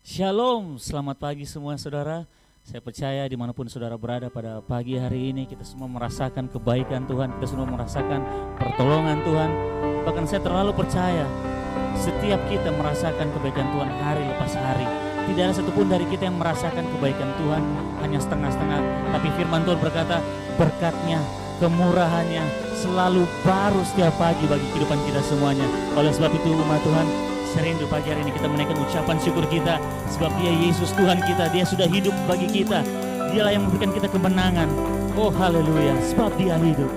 Shalom, selamat pagi semua saudara. Saya percaya dimanapun saudara berada pada pagi hari ini, kita semua merasakan kebaikan Tuhan, kita semua merasakan pertolongan Tuhan. Bahkan saya terlalu percaya setiap kita merasakan kebaikan Tuhan hari lepas hari. Tidak ada satupun dari kita yang merasakan kebaikan Tuhan hanya setengah-setengah. Tapi firman Tuhan berkata, berkatnya, kemurahannya selalu baru setiap pagi bagi kehidupan kita semuanya. Oleh sebab itu umat Tuhan, sering di pagi hari ini kita menaikkan ucapan syukur kita, sebab Dia Yesus Tuhan kita, Dia sudah hidup bagi kita. Dialah yang memberikan kita kemenangan. Oh haleluya, sebab Dia hidup.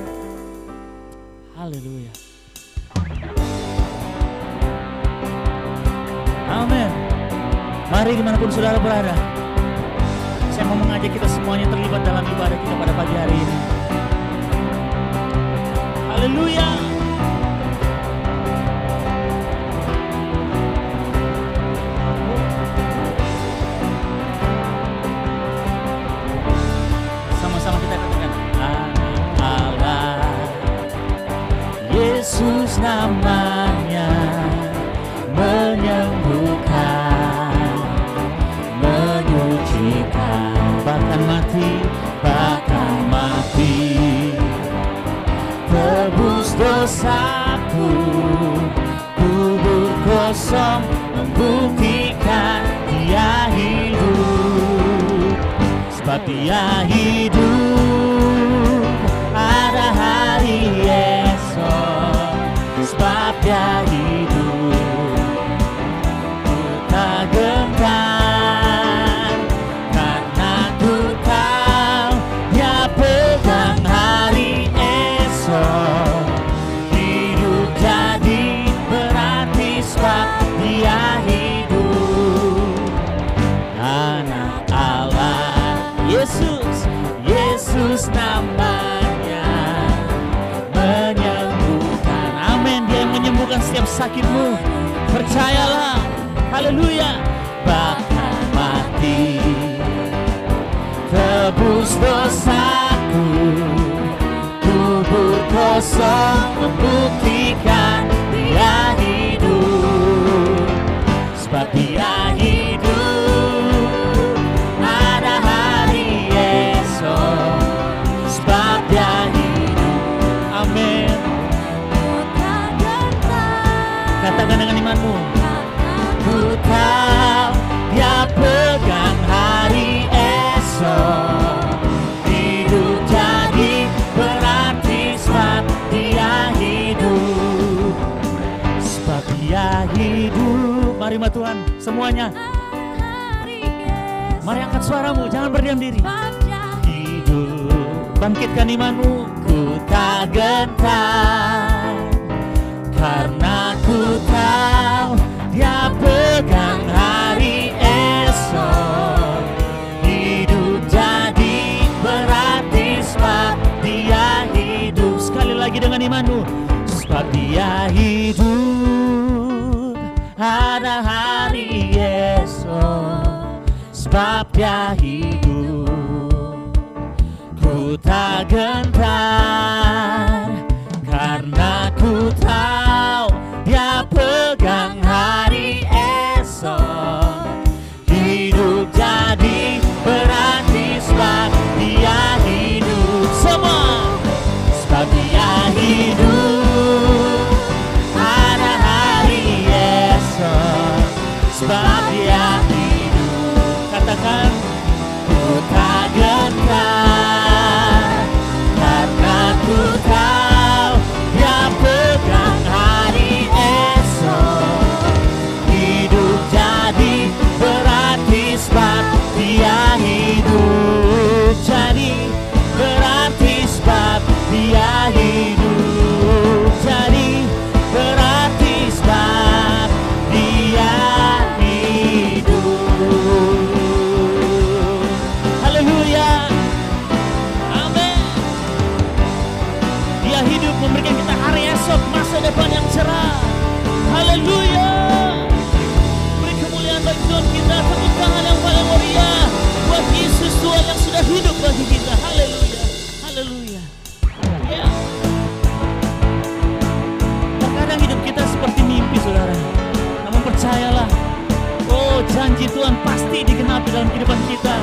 Haleluya. Amin. Mari dimanapun saudara berada, saya mau mengajak kita semuanya terlibat dalam ibadah kita pada pagi hari ini. Haleluya. Yesus namanya menyembuhkan, menyucikan, bahkan mati, tebus dosaku, kubur kosong membuktikan Dia hidup, sebab Dia hidup, ada hari esok, sebab Dia hidup, ku tak gentar, karena ku tahu Dia pegang hari esok. Hidup jadi berarti sebab Dia hidup, anak Allah. Yesus, Yesus namanya menyembuhkan. Amin. Dia yang menyembuhkan setiap sakitmu. Percayalah. Haleluya. Bahkan mati, tebus dosaku, kubur kosong membuktikan Dia hidup, sebab Dia hidup, ada hari esok, sebab Dia hidup. Amin. Katakan dengan imanmu, ku tahu Dia pegang hari esok. Hidup jadi berarti sebab Dia hidup, sebab Dia hidup. Mari ma Tuhan semuanya, mari angkat suaramu, jangan berdiam diri. Hidup, bangkitkan imanmu. Ku tak gentar, karena ku tahu Dia pegang hari esok. Hidup jadi berarti sebab Dia hidup. Sekali lagi dengan imanmu, sebab Dia hidup, ada hari esok, sebab Dia hidup, ku tak gentar, karena ku tahu Dia pegang hari esok. Hidup jadi berarti sebab Dia hidup. Semua, sebab Dia hidup, ada hari esok, sebab Dia hidup. Katakan, ku tak gentar, karena ku janji Tuhan pasti digenapi dalam kehidupan kita.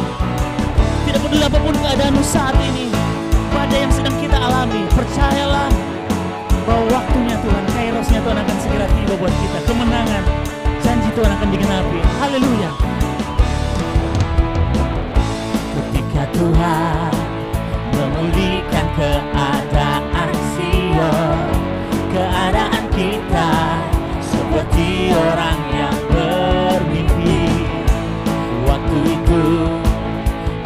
Tidak peduli apapun keadaanmu saat ini, badai yang sedang kita alami, percayalah bahwa waktunya Tuhan, kairosnya Tuhan akan segera tiba buat kita. Kemenangan, janji Tuhan akan digenapi. Haleluya. Ketika Tuhan memulihkan keadaan Sion, keadaan kita seperti orang yang bermimpi. Waktu itu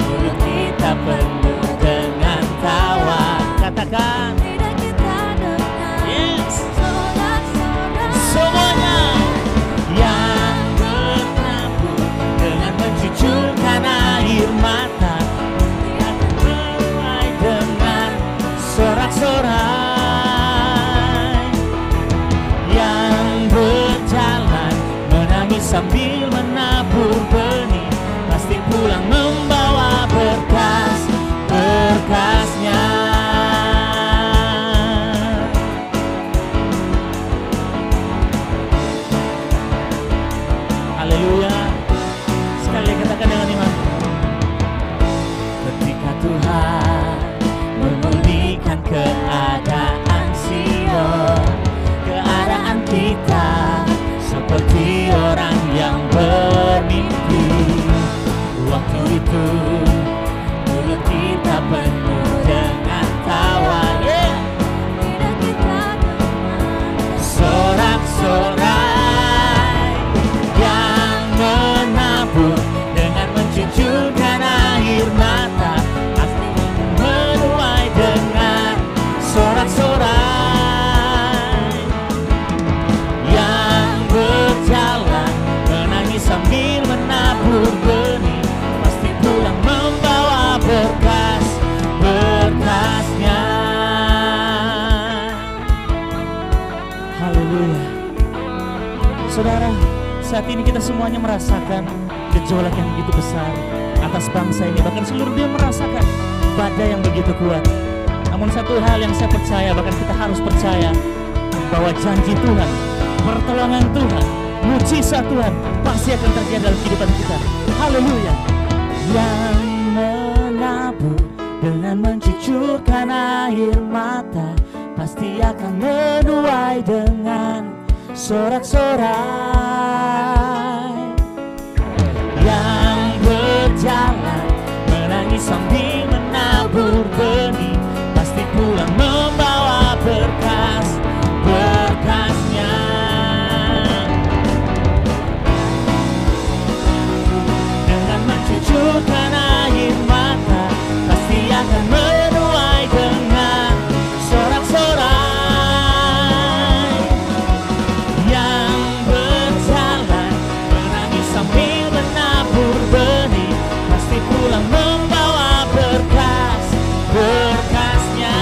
mulut kita penuh dengan tawa. Katakan, tidak kita dengar. yes, Sorak-sorak semuanya yang bernabur dengan mencucurkan air mata, yang menuai dengan sorak-sorai, yang berjalan menangis sambil menabur benih, pasti pulang membawa berkas-berkasnya. Haleluya. Sekali lagi katakan dengan iman. Ketika Tuhan memulihkan keadaan Sion, keadaan kita seperti orang yang bermimpi. Waktu itu mulut kita penuh dengan tawa, yeah. tidak kita dengar. Sorak-sorai yang menabur dengan mencucurkan air mata, pasti menuai dengan sorak-sorai, yang berjalan menangis sambil menabur benih, pasti pulang membawa berkas-berkasnya. Haleluya. Saudara, saat ini kita semuanya merasakan gejolak yang begitu besar atas bangsa ini. Bahkan seluruh dunia merasakan badai yang begitu kuat. Namun satu hal yang saya percaya, bahkan kita harus percaya, bahwa janji Tuhan, pertolongan Tuhan, mujizat Tuhan pasti akan terjadi dalam kehidupan kita. Haleluya. Yang menabur dengan mencucurkan air mata, pasti akan menuai dengan sorak-sorai, yang berjalan menangis sambil menabur benih, pasti pulang membawa berkas-berkasnya. Dengan mencucurkan air mata, pasti akan menuai dengan sorak-sorai, yang berjalan menangis sambil menabur benih, pasti pulang membawa berkas-berkasnya.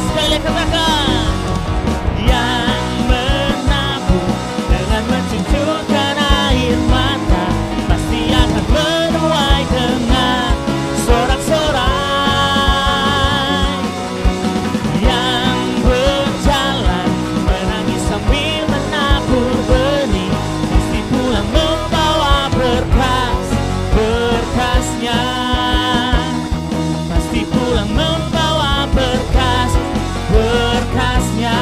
Sekali lagi katakan, yang menabur dengan mencucurkan air mata, pasti akan menuai dengan sorak-sorai, yang berjalan menangis sambil menabur benih, pasti pulang membawa berkas-berkasnya, pasti pulang membawa berkas-berkasnya,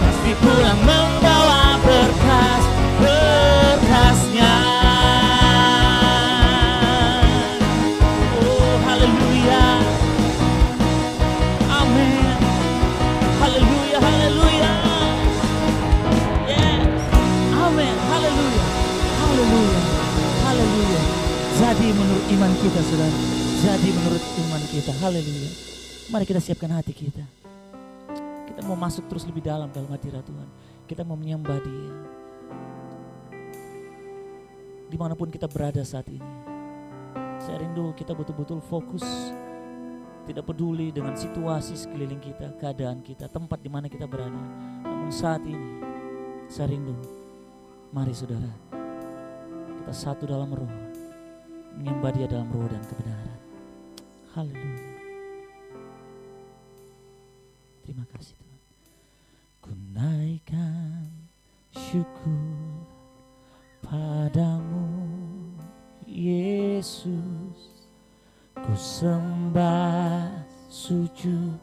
pasti pulang membawa berkas-berkasnya. Oh, haleluya. Amin. Haleluya, haleluya. Yes. Amin. Haleluya. Haleluya. Haleluya. Jadi menurut iman kita, saudara. Jadi menurut iman kita. Haleluya. Mari kita siapkan hati kita. Kita mau masuk terus lebih dalam hadirat Tuhan. Kita mau menyembah Dia. Dimanapun kita berada saat ini, saya rindu kita betul-betul fokus. Tidak peduli dengan situasi sekeliling kita, keadaan kita, tempat di mana kita berada. Namun saat ini, saya rindu. Mari saudara, kita satu dalam roh, menyembah Dia dalam roh dan kebenaran. Haleluya. Terima kasih Tuhan. Ku naikkan syukur padamu Yesus, ku sembah sujud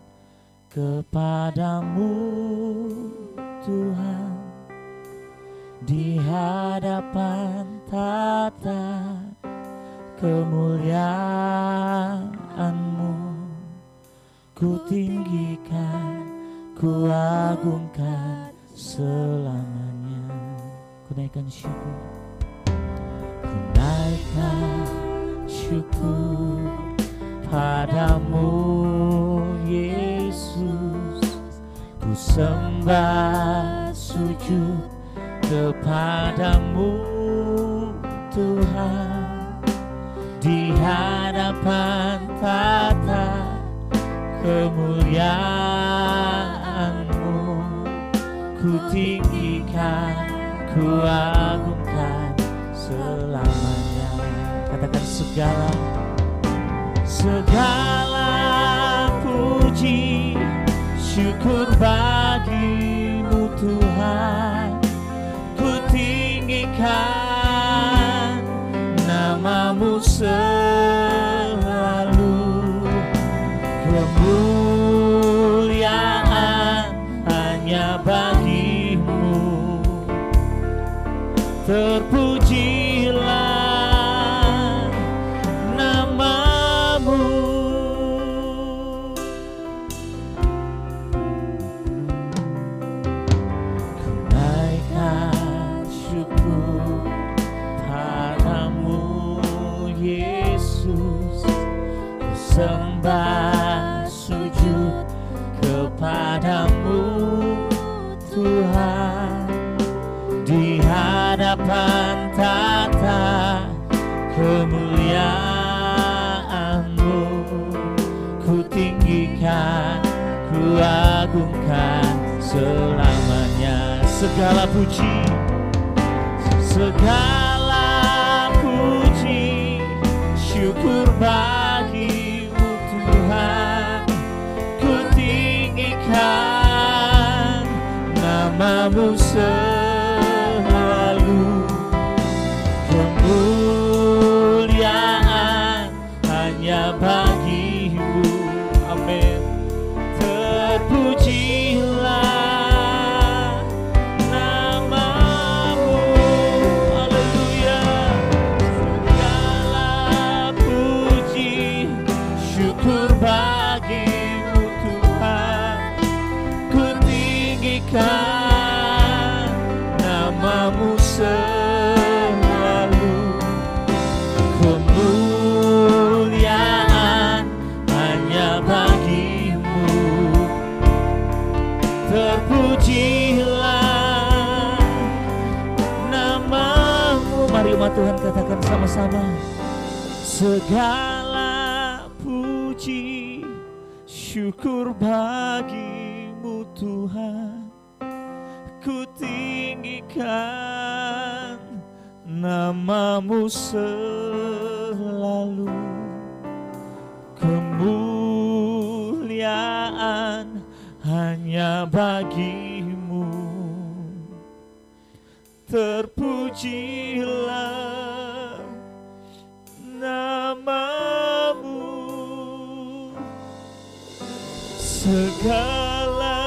kepadamu Tuhan, di hadapan tata kemuliaan-Mu, ku tinggikan, ku agungkan selamanya. Ku naikkan syukur, ku naikkan syukur padamu Yesus, ku sembah sujud kepadamu Tuhan, di hadapan tata kemuliaan-Mu, ku tinggikan, ku agungkan selamanya. Katakan segala puji syukur bagimu Tuhan, ku tinggikan namamu selalu, kemuliaan hanya bagimu, terpujilah namamu. Ku naikkan syukur padamu Yesus, ku sembah sujud kepadamu Tuhan, di hadapan tata kemuliaan-Mu, ku tinggikan, ku agungkan selamanya. Segala puji syukur bagimu Tuhan, ku tinggikan namamu selalu, kemuliaan hanya bagimu. Amin. Terpujilah namamu. Haleluya. Segala puji syukur bagimu Tuhan, ku tinggikan namamu selalu, kemuliaan hanya bagimu, terpujilah namamu. Mari umat Tuhan katakan sama-sama, segala puji syukur bagimu Tuhan, ku tinggikan namamu selalu, kemuliaan hanya bagimu, terpujilah namamu. Segala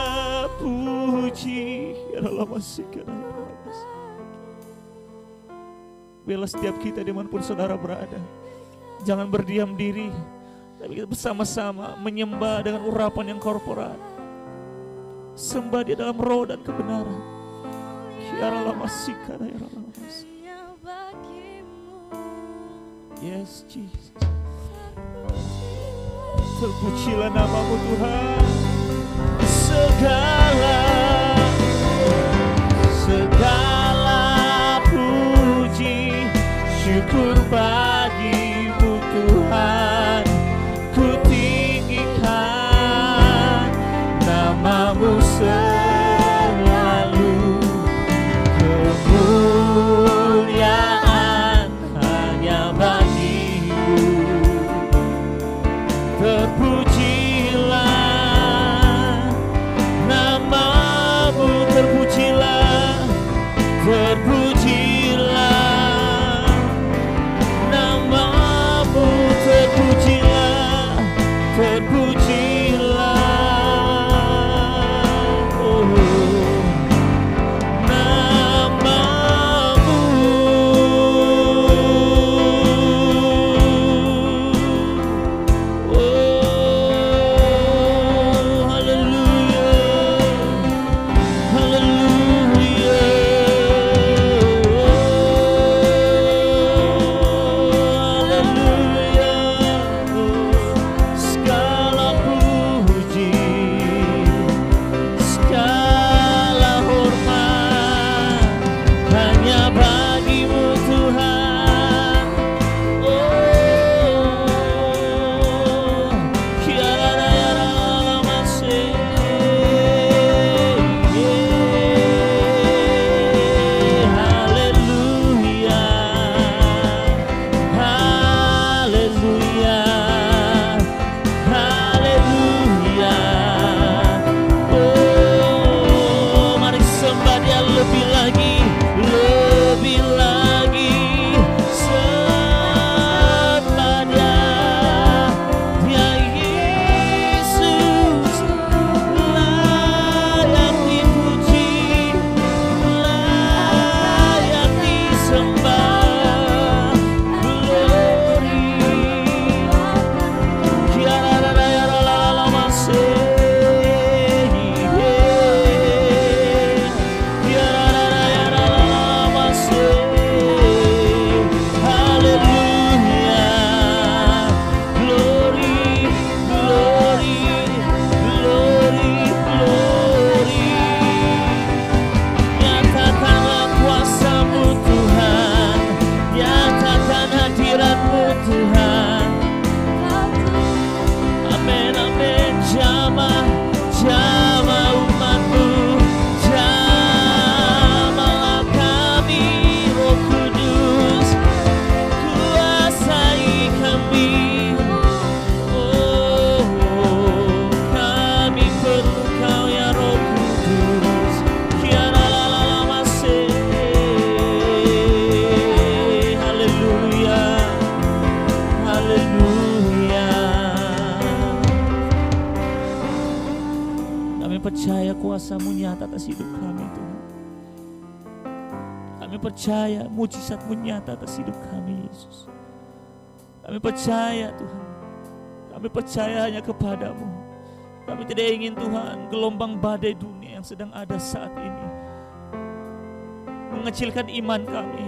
puji, ya Allah masih bela setiap kita dimanapun saudara berada. Jangan berdiam diri, tapi kita bersama-sama menyembah dengan urapan yang korporat. Sembah dia dalam roh dan kebenaran. Yes Jesus. Terpujilah namamu Tuhan. Segala puji syukur bagimu Tuhan, ku tinggikan namamu selalu, kemuliaan hanya bagimu, terpujilah namamu, terpujilah namamu. percaya kuasa-Mu nyata atas hidup kami Tuhan. Kami percaya mujizat-Mu nyata atas hidup kami Yesus. Kami percaya Tuhan. Kami percaya hanya kepada-Mu. Kami tidak ingin Tuhan gelombang badai dunia yang sedang ada saat ini mengecilkan iman kami.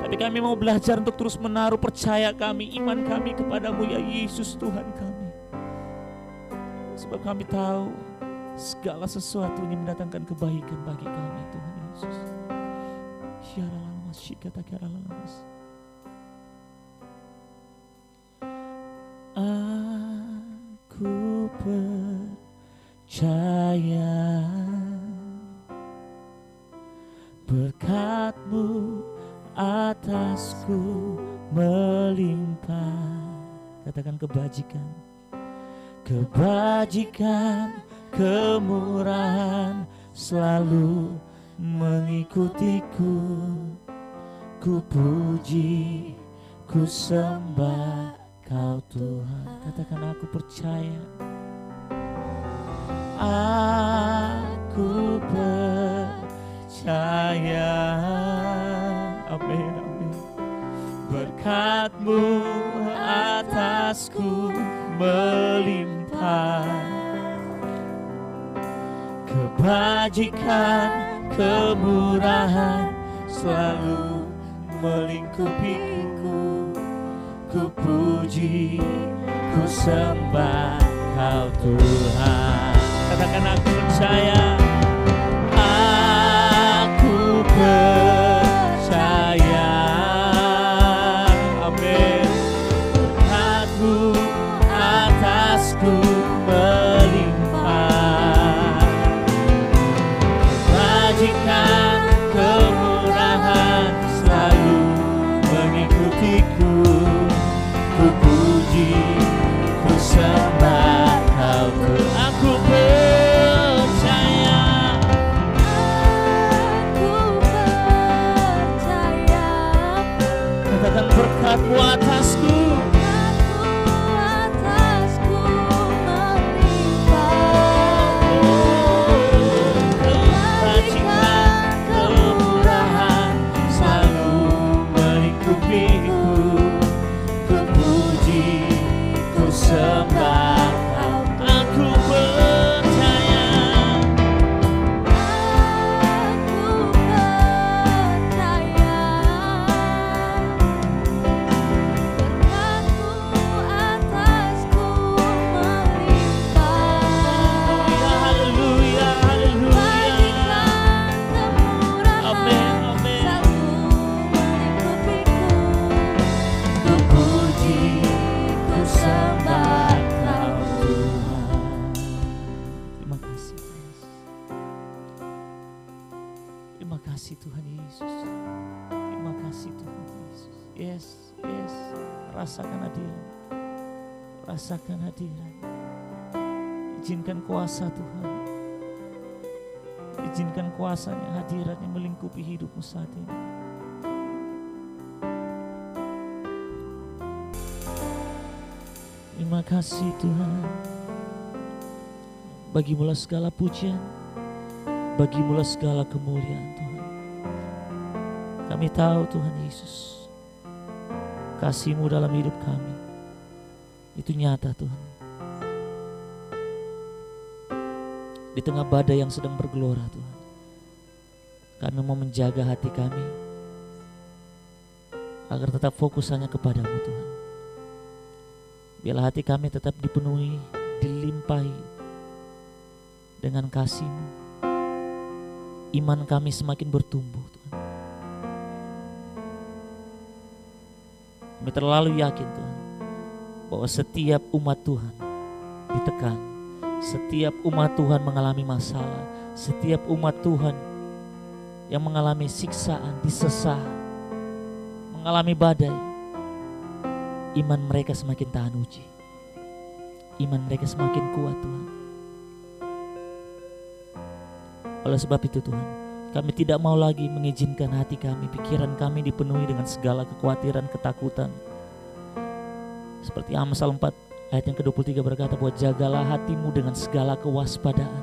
Tapi kami mau belajar untuk terus menaruh percaya kami, iman kami kepada-Mu ya Yesus Tuhan kami. Sebab kami tahu segala sesuatu ini mendatangkan kebaikan bagi kami Tuhan Yesus. Aku percaya berkat-Mu atasku melimpah. Katakan kebajikan. Kebajikan, kemurahan selalu mengikutiku. Ku puji, ku sembah Kau Tuhan. Katakan aku percaya. Aku percaya. Amin, amin. Berkat-Mu atasku melimpah. Kebajikan, kemurahan selalu melingkupiku. Ku puji, ku sembah Kau Tuhan. Katakan aku percaya. Aku percaya. Amin. Berkat-Mu atasku melimpah. Kebajikan, kemurahan selalu mengikutiku. Ku puji, ku sembah Kau Tuhan. Aku percaya. Aku percaya. Katakan berkat-Mu atasku. Atasku melimpah. Kebajikan, kemurahan selalu melingkupiku. Ku puji, ku sembah Kau. Aku percaya. Aku percaya. Berkat-Mu atasku melimpah. Haleluya, haleluya. Amin, amin. Ku puji, ku sembah Kau Tuhan. Terima kasih Yesus. Terima kasih Tuhan Yesus. Terima kasih Tuhan Yesus. Yes, yes. Rasakan hadirat. Rasakan hadirat. Izinkan kuasa Tuhan. Izinkan kuasanya, hadiratnya melingkupi hidupmu saat ini. Terima kasih Tuhan. Bagi-Mu segala pujian, Bagi-Mu segala kemuliaan Tuhan. Kami tahu Tuhan Yesus, kasih-Mu dalam hidup kami itu nyata Tuhan. Di tengah badai yang sedang bergelora Tuhan, kami mau menjaga hati kami agar tetap fokus hanya kepada-Mu Tuhan. Biarlah hati kami tetap dipenuhi, dilimpahi dengan kasih-Mu. Iman kami semakin bertumbuh Tuhan. Kami terlalu yakin Tuhan bahwa setiap umat Tuhan ditekan, setiap umat Tuhan mengalami masalah, setiap umat Tuhan yang mengalami siksaan, disesah, mengalami badai, iman mereka semakin tahan uji. Iman mereka semakin kuat Tuhan. Oleh sebab itu Tuhan, kami tidak mau lagi mengizinkan hati kami, pikiran kami dipenuhi dengan segala kekhawatiran, ketakutan. Seperti Amsal 4 ayat yang ke-23 berkata bahwa jagalah hatimu dengan segala kewaspadaan,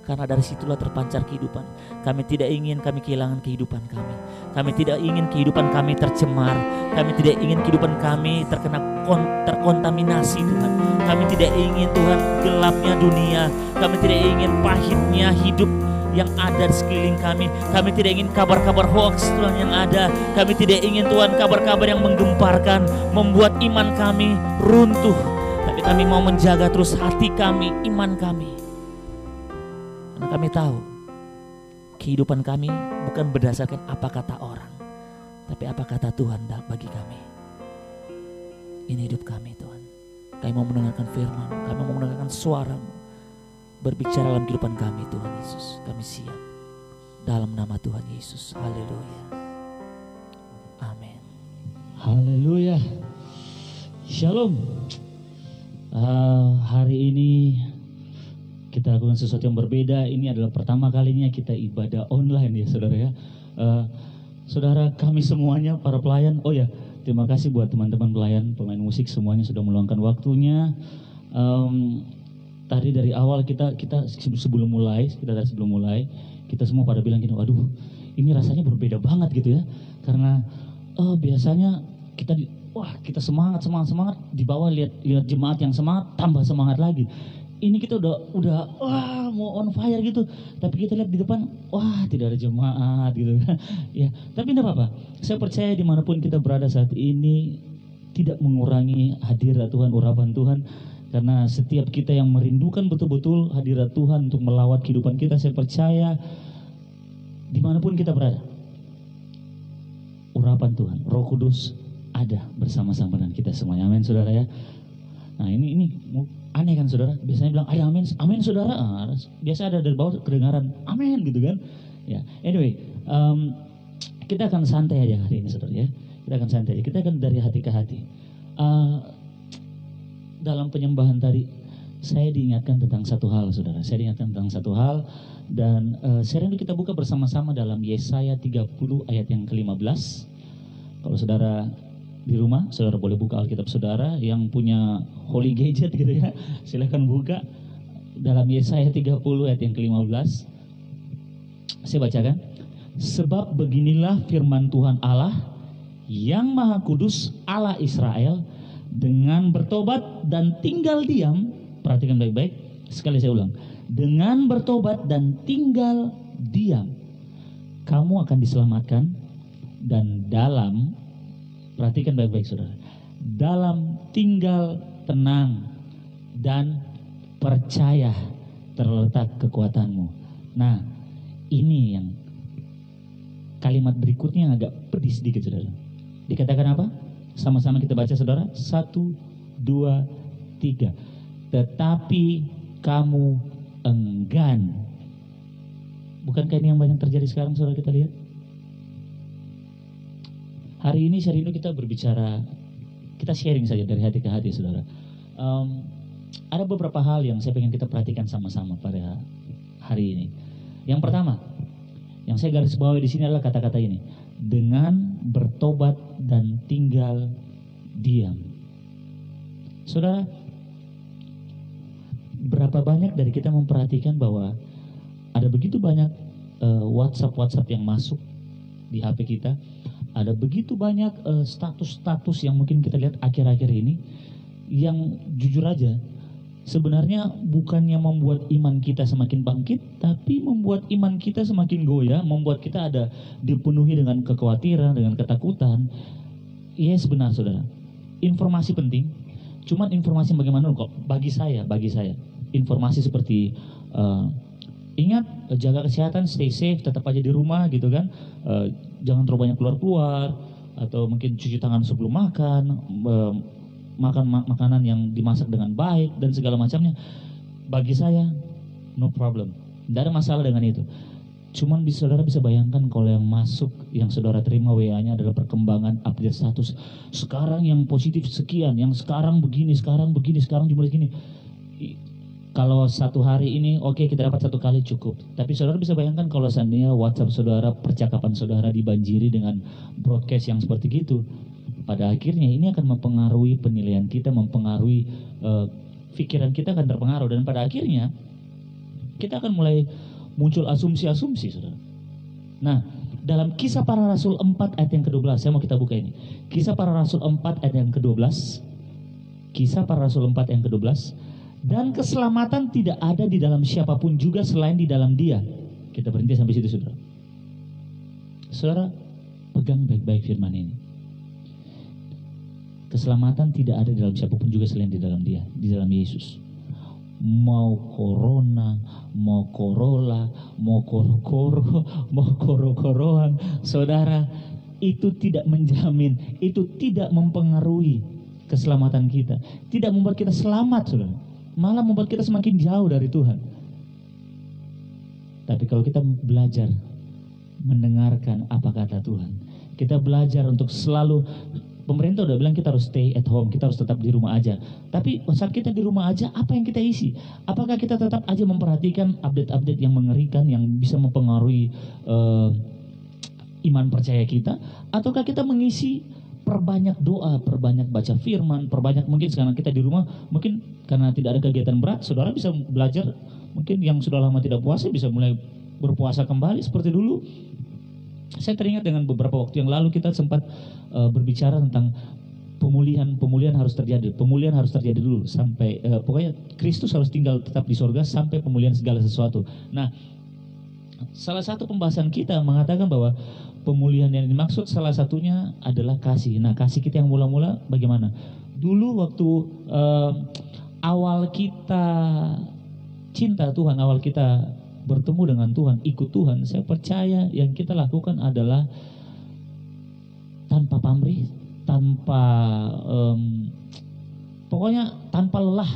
karena dari situlah terpancar kehidupan. Kami tidak ingin kami kehilangan kehidupan kami. Kami tidak ingin kehidupan kami tercemar. Kami tidak ingin kehidupan kami terkontaminasi Tuhan. Kami tidak ingin Tuhan gelapnya dunia. Kami tidak ingin pahitnya hidup yang ada di sekeliling kami. Kami tidak ingin kabar-kabar hoax Tuhan yang ada. Kami tidak ingin Tuhan kabar-kabar yang menggemparkan, membuat iman kami runtuh. Tapi kami mau menjaga terus hati kami, iman kami. Karena kami tahu kehidupan kami bukan berdasarkan apa kata orang, tapi apa kata Tuhan bagi kami. Ini hidup kami Tuhan. Kami mau mendengarkan firman, kami mau mendengarkan suara-Mu berbicara dalam kehidupan kami Tuhan Yesus. Kami siap dalam nama Tuhan Yesus. Haleluya. Amin. Haleluya. Shalom. Hari ini kita lakukan sesuatu yang berbeda. Ini adalah pertama kalinya kita ibadah online ya saudara ya. Saudara, kami semuanya para pelayan. Oh ya, terima kasih buat teman-teman pelayan, pemain musik semuanya sudah meluangkan waktunya. Tadi dari awal kita sebelum mulai kita semua pada bilang gini, waduh ini rasanya berbeda banget gitu ya, karena biasanya kita semangat di bawah lihat jemaat yang semangat tambah semangat lagi. Ini kita udah mau on fire gitu, tapi kita lihat di depan tidak ada jemaat gitu ya. Tapi tidak apa-apa, saya percaya dimanapun kita berada saat ini tidak mengurangi hadirat Tuhan, urapan Tuhan. Karena setiap kita yang merindukan betul-betul hadirat Tuhan untuk melawat kehidupan kita, saya percaya dimanapun kita berada, urapan Tuhan, Roh Kudus ada bersama-sama dengan kita semuanya. Amin saudara ya. Nah ini aneh kan saudara, biasanya bilang ada amin saudara, biasa ada dari bawah kedengaran amin gitu kan. Ya, anyway, kita akan santai aja hari ini saudara ya. Kita akan santai aja, kita akan dari hati ke hati. Dalam penyembahan tadi saya diingatkan tentang satu hal saudara. Saya diingatkan tentang satu hal dan saya rindu kita buka bersama-sama dalam Yesaya 30 ayat yang ke-15. Kalau saudara di rumah, saudara boleh buka Alkitab saudara. Yang punya holy gadget gitu ya, silahkan buka dalam Yesaya 30 ayat yang ke-15. Saya bacakan. Sebab beginilah firman Tuhan Allah yang Maha Kudus, Allah Israel, dengan bertobat dan tinggal diam, perhatikan baik-baik, sekali saya ulang, dengan bertobat dan tinggal diam, kamu akan diselamatkan, dan dalam, perhatikan baik-baik saudara, dalam tinggal tenang dan percaya terletak kekuatanmu. Nah, ini yang kalimat berikutnya yang agak pedih sedikit saudara. Dikatakan apa? Sama-sama kita baca saudara. 1, 2, 3. Tetapi kamu enggan. Bukankah ini yang banyak terjadi sekarang saudara, kita lihat? Hari ini kita berbicara, kita sharing saja dari hati ke hati saudara. Ada beberapa hal yang saya ingin kita perhatikan sama-sama pada hari ini. Yang pertama, yang saya garis bawahi di sini adalah kata-kata ini. Dengan bertobat dan tinggal diam. Saudara, berapa banyak dari kita memperhatikan bahwa ada begitu banyak WhatsApp yang masuk di HP kita, ada begitu banyak status-status yang mungkin kita lihat akhir-akhir ini, yang jujur aja sebenarnya bukannya membuat iman kita semakin bangkit, tapi membuat iman kita semakin goyah, membuat kita ada dipenuhi dengan kekhawatiran, dengan ketakutan. Yes, benar saudara, informasi penting, cuman informasi bagaimana kok? Bagi saya, informasi seperti ingat, jaga kesehatan, stay safe, tetap aja di rumah gitu kan, jangan terlalu banyak keluar-keluar, atau mungkin cuci tangan sebelum makan, makan makanan yang dimasak dengan baik dan segala macamnya. Bagi saya no problem, tidak ada masalah dengan itu. Cuman saudara bisa bayangkan kalau yang masuk, yang saudara terima WA-nya adalah perkembangan update status. Sekarang yang positif sekian, yang sekarang begini, sekarang jumlah segini. Kalau satu hari ini oke, kita dapat satu kali cukup. Tapi saudara bisa bayangkan kalau seandainya WhatsApp saudara, percakapan saudara dibanjiri dengan broadcast yang seperti gitu. Pada akhirnya ini akan mempengaruhi penilaian kita, mempengaruhi pikiran kita akan terpengaruh, dan pada akhirnya kita akan mulai muncul asumsi-asumsi, saudara. Nah, dalam Kisah Para Rasul 4 ayat yang ke-12, saya mau kita buka ini. Kisah Para Rasul 4 ayat yang ke-12. Kisah Para Rasul 4 yang ke-12. Dan keselamatan tidak ada di dalam siapapun juga selain di dalam Dia. Kita berhenti sampai situ, saudara. Saudara, pegang baik-baik firman ini. Keselamatan tidak ada di dalam siapapun juga selain di dalam Dia, di dalam Yesus. Mau corona, mau corolla, mau koro-koro, mau koro-koroan, saudara, itu tidak menjamin, itu tidak mempengaruhi keselamatan kita, tidak membuat kita selamat, saudara, malah membuat kita semakin jauh dari Tuhan. Tapi kalau kita belajar mendengarkan apa kata Tuhan, kita belajar untuk selalu, pemerintah udah bilang kita harus stay at home, kita harus tetap di rumah aja. Tapi saat kita di rumah aja, apa yang kita isi? Apakah kita tetap aja memperhatikan update-update yang mengerikan, yang bisa mempengaruhi iman percaya kita? Ataukah kita mengisi perbanyak doa, perbanyak baca firman, perbanyak, mungkin sekarang kita di rumah, mungkin karena tidak ada kegiatan berat, saudara bisa belajar, mungkin yang sudah lama tidak puasa bisa mulai berpuasa kembali seperti dulu. Saya teringat dengan beberapa waktu yang lalu kita sempat berbicara tentang pemulihan harus terjadi. Pemulihan harus terjadi dulu sampai pokoknya Kristus harus tinggal tetap di sorga sampai pemulihan segala sesuatu. Nah, salah satu pembahasan kita mengatakan bahwa pemulihan yang dimaksud salah satunya adalah kasih. Nah, kasih kita yang mula-mula bagaimana? Dulu waktu awal kita cinta Tuhan, awal kita bertemu dengan Tuhan, ikut Tuhan, saya percaya yang kita lakukan adalah tanpa pamrih, tanpa pokoknya tanpa lelah,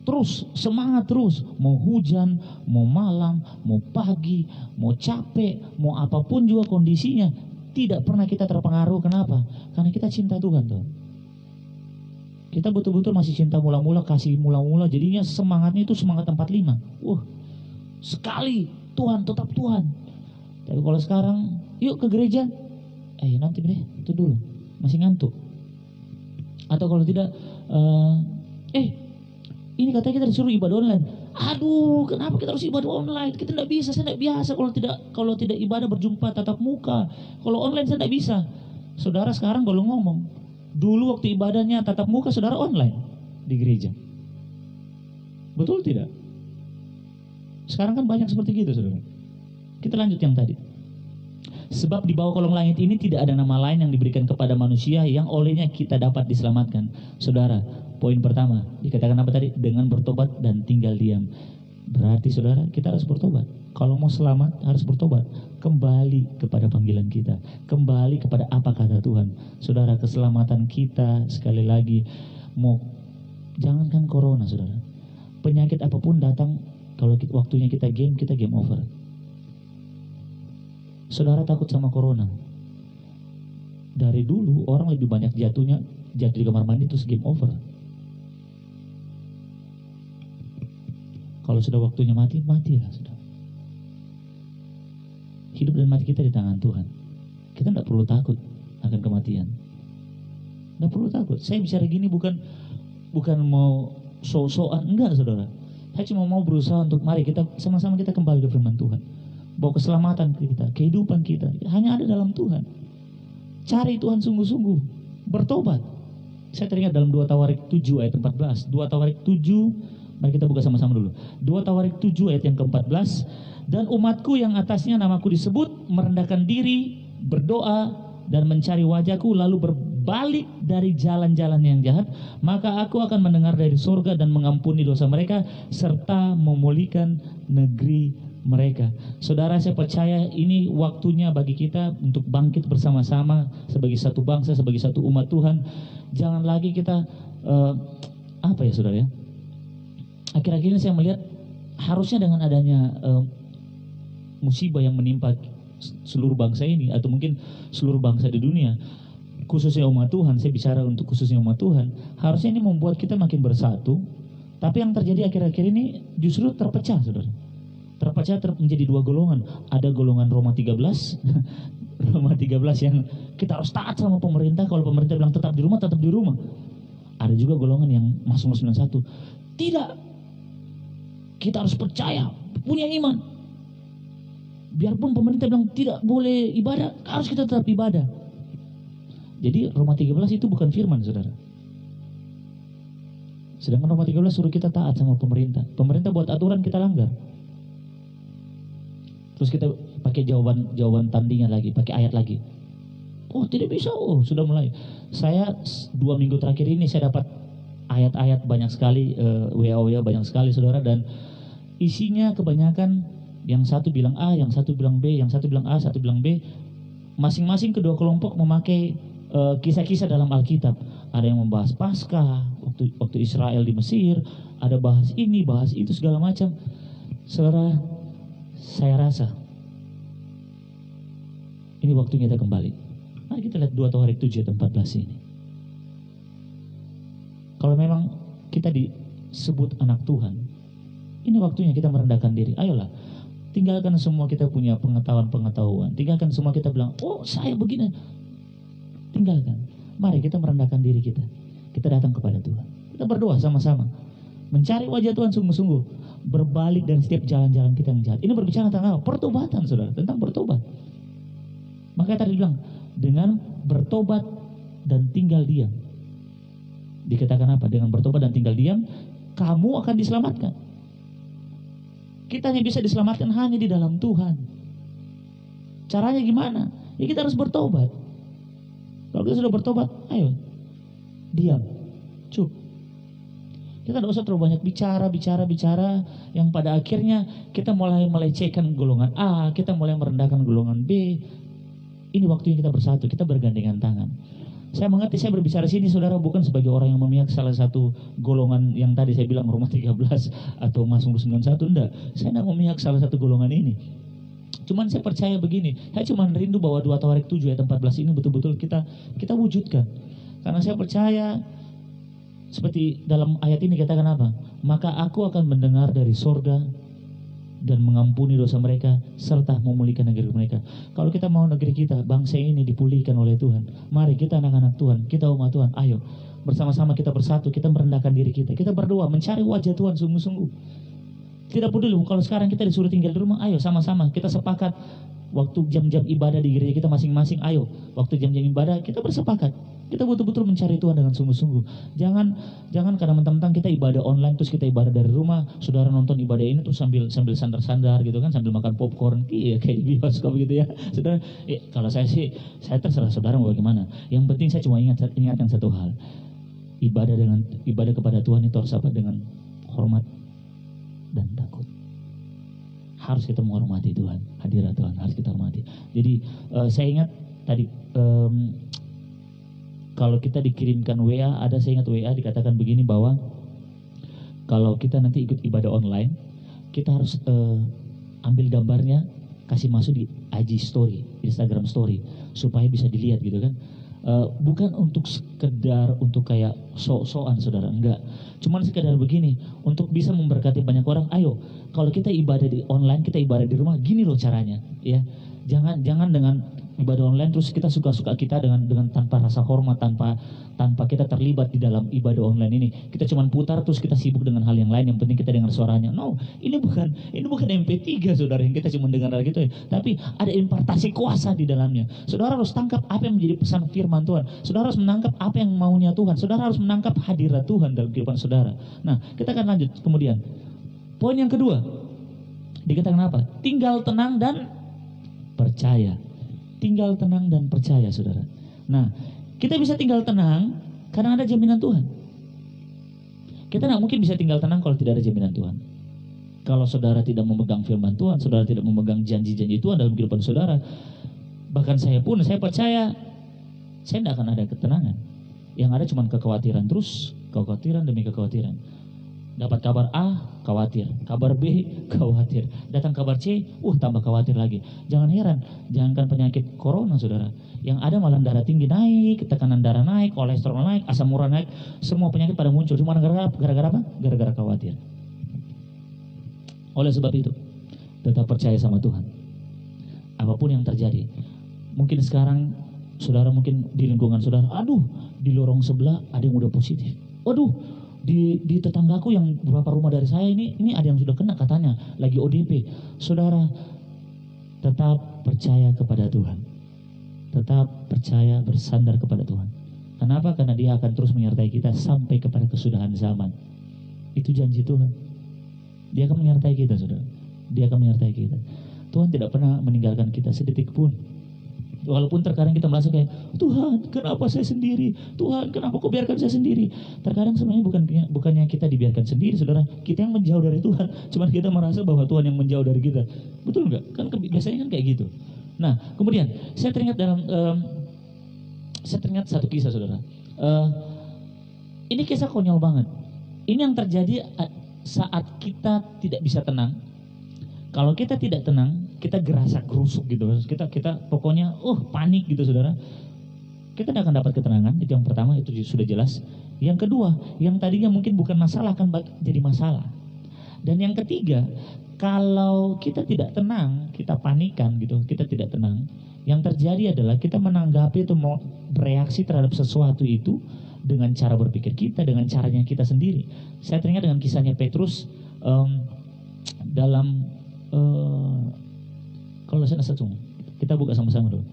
terus semangat terus, mau hujan, mau malam, mau pagi, mau capek, mau apapun juga kondisinya, tidak pernah kita terpengaruh. Kenapa? Karena kita cinta Tuhan tuh. Kita betul-betul masih cinta mula-mula, kasih mula-mula, jadinya semangatnya itu semangat 45. Sekali Tuhan, tetap Tuhan. Tapi kalau sekarang, yuk ke gereja, nanti deh, itu dulu, masih ngantuk. Atau kalau tidak, ini katanya kita disuruh ibadah online. Aduh, kenapa kita harus ibadah online? Kita tidak bisa, saya tidak biasa kalau tidak ibadah berjumpa tatap muka. Kalau online saya tidak bisa. Saudara sekarang baru ngomong, dulu waktu ibadahnya tatap muka, saudara online di gereja. Betul tidak? Sekarang kan banyak seperti gitu, saudara. Kita lanjut yang tadi. Sebab di bawah kolong langit ini tidak ada nama lain yang diberikan kepada manusia yang olehnya kita dapat diselamatkan. Saudara, poin pertama, dikatakan apa tadi? Dengan bertobat dan tinggal diam. Berarti saudara, kita harus bertobat. Kalau mau selamat, harus bertobat. Kembali kepada panggilan kita. Kembali kepada apa kata Tuhan. Saudara, keselamatan kita, sekali lagi, jangankan corona, saudara. Penyakit apapun datang, kalau waktunya kita game over. Saudara takut sama corona. Dari dulu orang lebih banyak jatuh di kamar mandi terus game over. Kalau sudah waktunya mati, matilah sudah. Hidup dan mati kita di tangan Tuhan. Kita tidak perlu takut akan kematian. Tidak perlu takut. Saya bicara gini bukan mau so-soan, enggak, saudara. Saya cuma mau berusaha untuk mari kita sama-sama kita kembali ke firman Tuhan. Bahwa keselamatan kita, kehidupan kita hanya ada dalam Tuhan. Cari Tuhan sungguh-sungguh, bertobat. Saya teringat dalam 2 Tawarik 7 ayat 14. 2 Tawarik 7, mari kita buka sama-sama dulu. 2 Tawarik 7 ayat yang ke-14. Dan umatku yang atasnya namaku disebut merendahkan diri, berdoa dan mencari wajahku, lalu berbalik dari jalan-jalan yang jahat, maka aku akan mendengar dari surga dan mengampuni dosa mereka serta memulihkan negeri mereka. Saudara, saya percaya ini waktunya bagi kita untuk bangkit bersama-sama sebagai satu bangsa, sebagai satu umat Tuhan. Jangan lagi kita saudara ya, akhir-akhir ini saya melihat harusnya dengan adanya musibah yang menimpa seluruh bangsa ini, atau mungkin seluruh bangsa di dunia, khususnya umat Tuhan, saya bicara untuk khususnya umat Tuhan, harusnya ini membuat kita makin bersatu. Tapi yang terjadi akhir-akhir ini justru terpecah, saudara. Terpecah menjadi 2 golongan. Ada golongan Roma 13 Roma 13 yang kita harus taat sama pemerintah. Kalau pemerintah bilang tetap di rumah, tetap di rumah. Ada juga golongan yang Mazmur 91, tidak, Kita harus percaya, punya iman. Biarpun pemerintah bilang tidak boleh ibadah, harus kita tetap ibadah. Jadi Roma 13 itu bukan firman, saudara. Sedangkan Roma 13 suruh kita taat sama pemerintah. Pemerintah buat aturan, kita langgar. Terus kita pakai jawaban tandingan lagi, pakai ayat lagi. Oh tidak bisa, oh sudah mulai. Saya 2 minggu terakhir ini saya dapat ayat-ayat banyak sekali, WA banyak sekali saudara, dan isinya kebanyakan yang satu bilang A, yang satu bilang B, yang satu bilang A, satu bilang B. Masing-masing kedua kelompok memakai kisah-kisah dalam Alkitab. Ada yang membahas Paskah, waktu Israel di Mesir, ada bahas ini, bahas itu segala macam. Saudara, saya rasa ini waktunya kita kembali. Mari kita lihat 2 Tawarik 7 ayat 14 ini. Kalau memang kita disebut anak Tuhan, ini waktunya kita merendahkan diri. Ayolah, tinggalkan semua kita punya pengetahuan. Tinggalkan semua kita bilang, oh saya begini. Tinggalkan. Mari kita merendahkan diri kita. Kita datang kepada Tuhan. Kita berdoa sama-sama. Mencari wajah Tuhan sungguh-sungguh. Berbalik dari setiap jalan-jalan kita yang jahat. Ini berbicara tentang apa? Pertobatan, saudara. Tentang bertobat. Makanya tadi bilang, dengan bertobat dan tinggal diam. Dikatakan apa? Dengan bertobat dan tinggal diam, kamu akan diselamatkan. Kita hanya bisa diselamatkan hanya di dalam Tuhan. Caranya gimana? Ya kita harus bertobat. Kalau kita sudah bertobat, ayo diam, cukup. Kita tidak usah terlalu banyak bicara yang pada akhirnya kita mulai melecehkan golongan A, kita mulai merendahkan golongan B. Ini waktunya kita bersatu, kita bergandengan tangan. Saya mengerti, saya berbicara sini saudara bukan sebagai orang yang memihak salah satu golongan yang tadi saya bilang Roma 13 atau Mazmur 91, enggak. Saya tidak memihak salah satu golongan ini. Cuman saya percaya begini, saya cuma rindu bahwa 2 Tawarik 7 ayat 14 ini betul-betul kita wujudkan. Karena saya percaya seperti dalam ayat ini katakan apa? Maka aku akan mendengar dari sorga dan mengampuni dosa mereka serta memulihkan negeri mereka. Kalau kita mau negeri kita, bangsa ini dipulihkan oleh Tuhan, mari kita anak-anak Tuhan, kita umat Tuhan, ayo bersama-sama kita bersatu, kita merendahkan diri kita berdoa, mencari wajah Tuhan sungguh-sungguh. Tidak peduli kalau sekarang kita disuruh tinggal di rumah, ayo sama-sama kita sepakat waktu jam-jam ibadah di gereja kita masing-masing, ayo waktu jam-jam ibadah kita bersepakat. Kita betul-betul mencari Tuhan dengan sungguh-sungguh. Jangan karena mentang-mentang kita ibadah online terus kita ibadah dari rumah, saudara nonton ibadah ini terus sambil sandar-sandar gitu kan, sambil makan popcorn, iya kayak di bioskop gitu ya. Saudara, kalau saya terserah saudara mau bagaimana. Yang penting saya cuma ingatkan satu hal. Ibadah kepada Tuhan itu harus apa? Dengan hormat dan takut. Harus kita menghormati Tuhan, hadirat Tuhan harus kita hormati. Jadi saya ingat tadi kalau kita dikirimkan WA, saya ingat WA dikatakan begini bahwa kalau kita nanti ikut ibadah online, kita harus ambil gambarnya, kasih masuk di IG story, Instagram story, supaya bisa dilihat gitu kan. Bukan untuk sekedar untuk kayak sok-sokan saudara, enggak. Cuman sekedar begini, untuk bisa memberkati banyak orang. Ayo, kalau kita ibadah di online, kita ibadah di rumah, gini loh caranya, ya. Jangan dengan ibadah online terus kita suka-suka kita dengan tanpa rasa hormat, tanpa kita terlibat di dalam ibadah online ini. Kita cuma putar terus kita sibuk dengan hal yang lain, yang penting kita dengar suaranya. No, ini bukan MP3 saudara yang kita cuma dengar gitu ya. Tapi ada impartasi kuasa di dalamnya. Saudara harus tangkap apa yang menjadi pesan firman Tuhan. Saudara harus menangkap apa yang maunya Tuhan. Saudara harus menangkap hadirat Tuhan dalam kehidupan saudara. Nah, kita akan lanjut kemudian. Poin yang kedua, dikatakan apa? Tinggal tenang dan percaya. Tinggal tenang dan percaya saudara. Nah, kita bisa tinggal tenang karena ada jaminan Tuhan. Kita tidak mungkin bisa tinggal tenang kalau tidak ada jaminan Tuhan. Kalau saudara tidak memegang firman Tuhan, saudara tidak memegang janji-janji Tuhan dalam kehidupan saudara, bahkan saya percaya saya tidak akan ada ketenangan. Yang ada cuma kekhawatiran terus, kekhawatiran demi kekhawatiran. Dapat kabar A, khawatir. Kabar B, khawatir. Datang kabar C, tambah khawatir lagi. Jangan heran, jangankan penyakit corona saudara. Yang ada malah darah tinggi naik, tekanan darah naik, kolesterol naik, asam urat naik. Semua penyakit pada muncul. Cuma gara-gara apa? Gara-gara khawatir. Oleh sebab itu, tetap percaya sama Tuhan. Apapun yang terjadi. Mungkin sekarang, saudara mungkin di lingkungan saudara, di lorong sebelah ada yang udah positif. Di tetanggaku yang beberapa rumah dari saya ini ada yang sudah kena katanya, lagi ODP. Saudara, tetap percaya kepada Tuhan. Tetap percaya, bersandar kepada Tuhan. Kenapa? Karena Dia akan terus menyertai kita sampai kepada kesudahan zaman. Itu janji Tuhan. Dia akan menyertai kita, saudara. Dia akan menyertai kita. Tuhan tidak pernah meninggalkan kita sedetik pun. Walaupun terkadang kita merasa kayak, Tuhan kenapa saya sendiri? Tuhan kenapa kau biarkan saya sendiri? Terkadang sebenarnya bukannya kita dibiarkan sendiri, saudara. Kita yang menjauh dari Tuhan. Cuman kita merasa bahwa Tuhan yang menjauh dari kita. Betul nggak? Kan biasanya kan kayak gitu. Nah, kemudian saya teringat satu kisah, saudara. Ini kisah konyol banget. Ini yang terjadi saat kita tidak bisa tenang. Kalau kita tidak tenang, kita gerasa gerusuk gitu. Kita pokoknya panik gitu, saudara. Kita tidak akan dapat ketenangan. Itu yang pertama, itu sudah jelas. Yang kedua, yang tadinya mungkin bukan masalah akan jadi masalah. Dan yang ketiga, kalau kita tidak tenang, kita panikan gitu, kita tidak tenang. Yang terjadi adalah kita menanggapi itu, mau bereaksi terhadap sesuatu itu dengan cara berpikir kita, dengan caranya kita sendiri. Saya teringat dengan kisahnya Petrus dalam kalau saya satu, kita buka sama-sama dulu.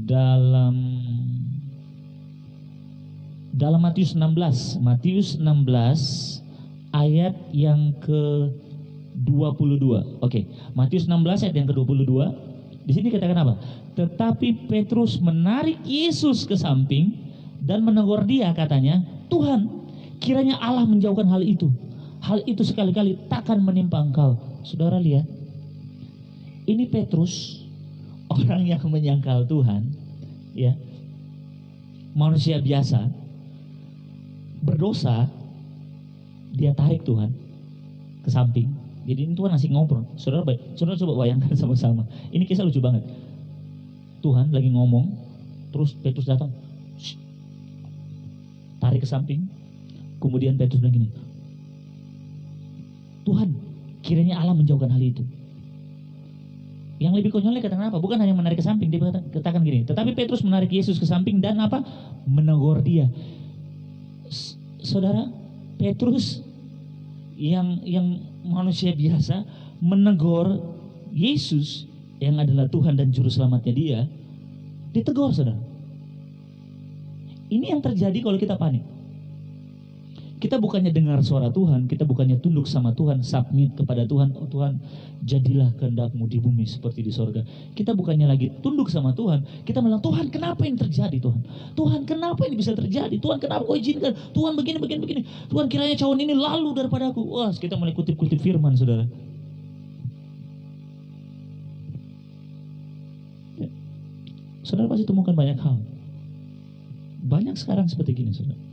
Dalam Matius 16 ayat yang ke-22. Oke, Matius 16 ayat yang ke-22. Di sini katakan apa? Tetapi Petrus menarik Yesus ke samping dan menegur Dia, katanya, Tuhan, kiranya Allah menjauhkan hal itu. Hal itu sekali-kali takkan menimpa Engkau. Saudara lihat, ini Petrus, orang yang menyangkal Tuhan, ya, manusia biasa, berdosa, dia tarik Tuhan ke samping. Jadi ini Tuhan masih ngobrol. Saudara coba bayangkan sama-sama. Ini kisah lucu banget. Tuhan lagi ngomong, terus Petrus datang, tarik ke samping. Kemudian Petrus bilang gini, Tuhan, kiranya Allah menjauhkan hal itu. Yang lebih konyolnya katakan apa? Bukan hanya menarik ke samping, dia katakan gini, tetapi Petrus menarik Yesus ke samping dan apa? Menegur Dia. Saudara, Petrus yang manusia biasa menegur Yesus yang adalah Tuhan dan juru selamatnya Dia, ditegur, saudara. Ini yang terjadi kalau kita panik. Kita bukannya dengar suara Tuhan, kita bukannya tunduk sama Tuhan, submit kepada Tuhan, oh Tuhan, jadilah kehendak-Mu di bumi seperti di sorga. Kita bukannya lagi tunduk sama Tuhan, kita bilang, Tuhan kenapa ini terjadi Tuhan? Tuhan kenapa ini bisa terjadi? Tuhan kenapa Kau izinkan? Tuhan begini. Tuhan kiranya cawan ini lalu daripada aku. Wah, kita mulai kutip-kutip firman, saudara. Ya. Saudara pasti temukan banyak hal. Banyak sekarang seperti gini, saudara.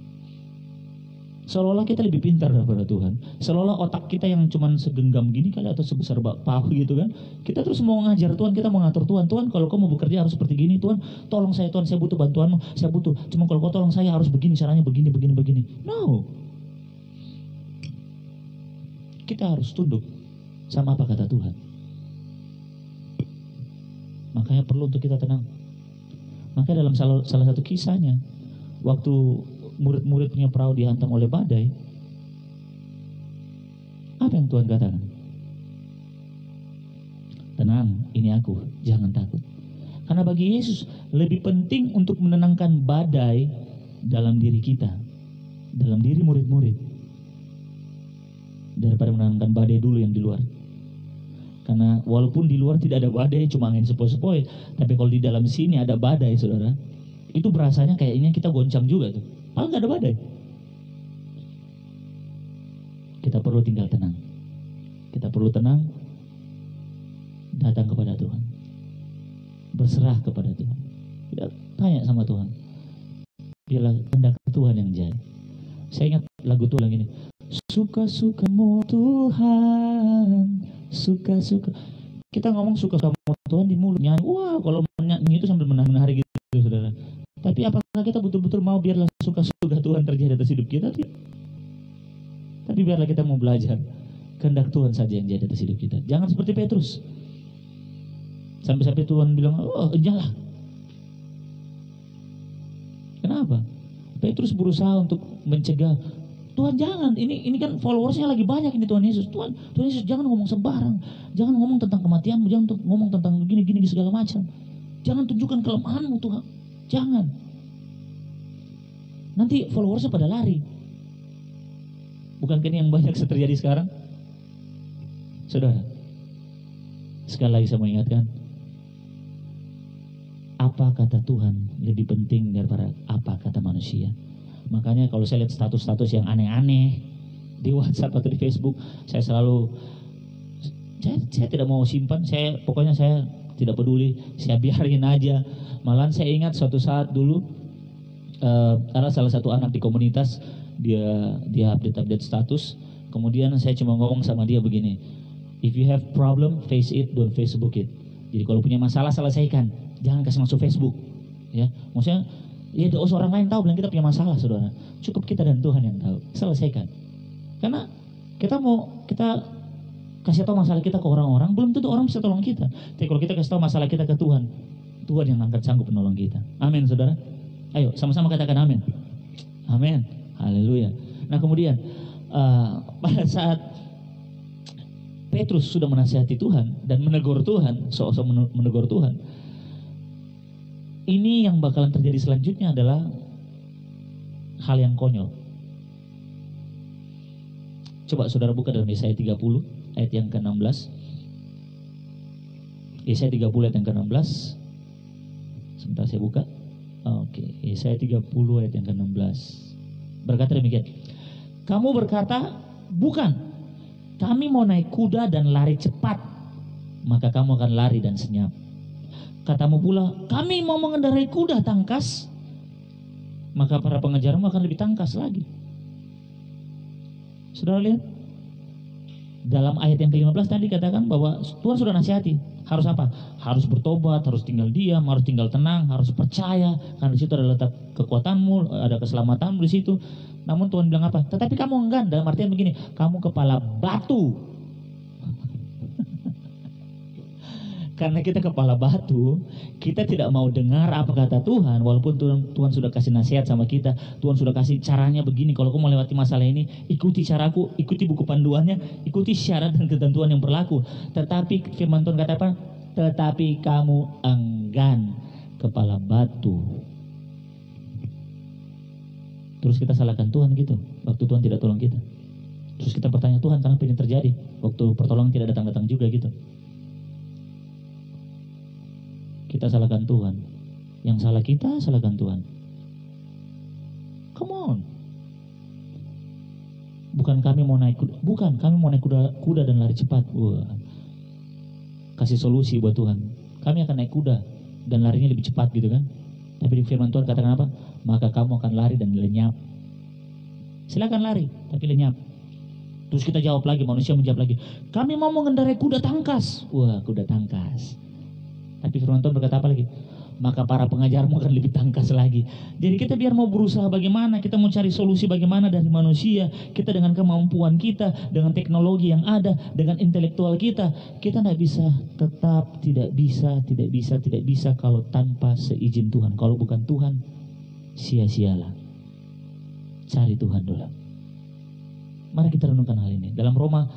Seolah-olah kita lebih pintar daripada Tuhan. Seolah-olah otak kita yang cuma segenggam gini kali atau sebesar pahu gitu kan. Kita terus mau ngajar Tuhan, kita mau ngatur Tuhan. Tuhan, kalau Kau mau bekerja harus seperti gini. Tuhan, tolong saya Tuhan, saya butuh bantuan-Mu, saya butuh. Cuma kalau Kau tolong saya harus begini, caranya begini. No. Kita harus tunduk sama apa kata Tuhan. Makanya perlu untuk kita tenang. Makanya dalam salah satu kisahnya, waktu murid-muridnya perahu dihantam oleh badai, apa yang Tuhan katakan? Tenang, ini aku, jangan takut. Karena bagi Yesus lebih penting untuk menenangkan badai dalam diri kita, dalam diri murid-murid, daripada menenangkan badai dulu yang di luar. Karena walaupun di luar tidak ada badai, cuma angin sepoi-sepoi, tapi kalau di dalam sini ada badai, saudara, itu berasanya kayaknya kita goncang juga tuh. Padahal nggak ada badai. Kita perlu tinggal tenang. Kita perlu tenang, datang kepada Tuhan, berserah kepada Tuhan. Kita tanya sama Tuhan, biarlah kehendak Tuhan yang jadi. Saya ingat lagu Tuhan gini, suka-sukamu Tuhan, suka-suka. Kita ngomong suka-sukamu Tuhan di mulut, nyanyi. Wah, kalau nyanyi itu sambil menari gitu, saudara. Tapi apakah kita betul-betul mau biarlah suka-suka Tuhan terjadi atas hidup kita? Tapi biarlah kita mau belajar kehendak Tuhan saja yang jadi atas hidup kita. Jangan seperti Petrus. Sampai-sampai Tuhan bilang, oh enjalah. Kenapa? Petrus berusaha untuk mencegah Tuhan jangan, ini kan followersnya lagi banyak ini Tuhan Yesus. Tuhan Yesus jangan ngomong sembarang, jangan ngomong tentang kematianmu, jangan ngomong tentang gini segala macam. Jangan tunjukkan kelemahanmu Tuhan, jangan. Nanti followersnya pada lari. Bukankah ini yang banyak terjadi sekarang? Saudara, sekali lagi saya mau ingatkan, apa kata Tuhan lebih penting daripada apa kata manusia. Makanya kalau saya lihat status-status yang aneh-aneh di WhatsApp atau di Facebook, saya tidak mau simpan. Pokoknya saya tidak peduli, saya biarin aja. Malahan saya ingat suatu saat dulu ada salah satu anak di komunitas, dia update status. Kemudian saya cuma ngomong sama dia begini, if you have problem, face it, don't Facebook it. Jadi kalau punya masalah selesaikan, jangan kasih masuk Facebook. Ya, maksudnya ya orang lain tahu bilang kita punya masalah, saudara. Cukup kita dan Tuhan yang tahu. Selesaikan. Karena kita kasih tahu masalah kita ke orang-orang, belum tentu orang bisa tolong kita. Tapi kalau kita kasih tahu masalah kita ke Tuhan, Tuhan yang akan sanggup menolong kita. Amin, saudara. Ayo sama-sama katakan amin. Amin. Haleluya. Nah kemudian pada saat Petrus sudah menasihati Tuhan dan menegur Tuhan, menegur Tuhan, ini yang bakalan terjadi selanjutnya adalah hal yang konyol. Coba saudara buka dalam Yesaya 30 ayat yang ke-16. Yesaya 30 ayat yang ke-16. Sebentar saya buka. Oke, Yesaya 30 ayat yang ke-16. Berkata demikian. Kamu berkata, bukan, kami mau naik kuda dan lari cepat, maka kamu akan lari dan senyap. Katamu pula, kami mau mengendarai kuda tangkas, maka para pengejarmu akan lebih tangkas lagi. Saudara lihat, dalam ayat yang ke-15 tadi katakan bahwa Tuhan sudah nasihati. Harus apa? Harus bertobat, harus tinggal diam, harus tinggal tenang, harus percaya, karena di situ ada letak kekuatanmu, ada keselamatanmu di situ. Namun Tuhan bilang apa? Tetapi kamu enggan, dalam artian begini, kamu kepala batu. Karena kita kepala batu, kita tidak mau dengar apa kata Tuhan. Walaupun Tuhan sudah kasih nasihat sama kita, Tuhan sudah kasih caranya begini. Kalau kamu melewati masalah ini, ikuti caraku, ikuti buku panduannya, ikuti syarat dan ketentuan yang berlaku. Tetapi firman Tuhan kata apa? Tetapi kamu enggan, kepala batu. Terus kita salahkan Tuhan gitu, waktu Tuhan tidak tolong kita. Terus kita bertanya, Tuhan kenapa ini terjadi? Waktu pertolongan tidak datang-datang juga gitu. Kita salahkan Tuhan. Yang salah kita, salahkan Tuhan. Come on. Bukan kami mau naik kuda dan lari cepat. Wah. Kasih solusi buat Tuhan. Kami akan naik kuda dan larinya lebih cepat gitu kan. Tapi di firman Tuhan katakan apa? Maka kamu akan lari dan lenyap. Silakan lari, tapi lenyap. Terus kita jawab lagi, manusia menjawab lagi, kami mau mengendarai kuda tangkas. Wah, kuda tangkas. Tapi firman Tuhan berkata apa lagi? Maka para pengajarmu akan lebih tangkas lagi. Jadi kita biar mau berusaha bagaimana, kita mau cari solusi bagaimana dari manusia, kita dengan kemampuan kita, dengan teknologi yang ada, dengan intelektual kita tidak bisa, tidak bisa kalau tanpa seizin Tuhan. Kalau bukan Tuhan, sia-sialah. Cari Tuhan dulu. Mari kita renungkan hal ini. Dalam Roma,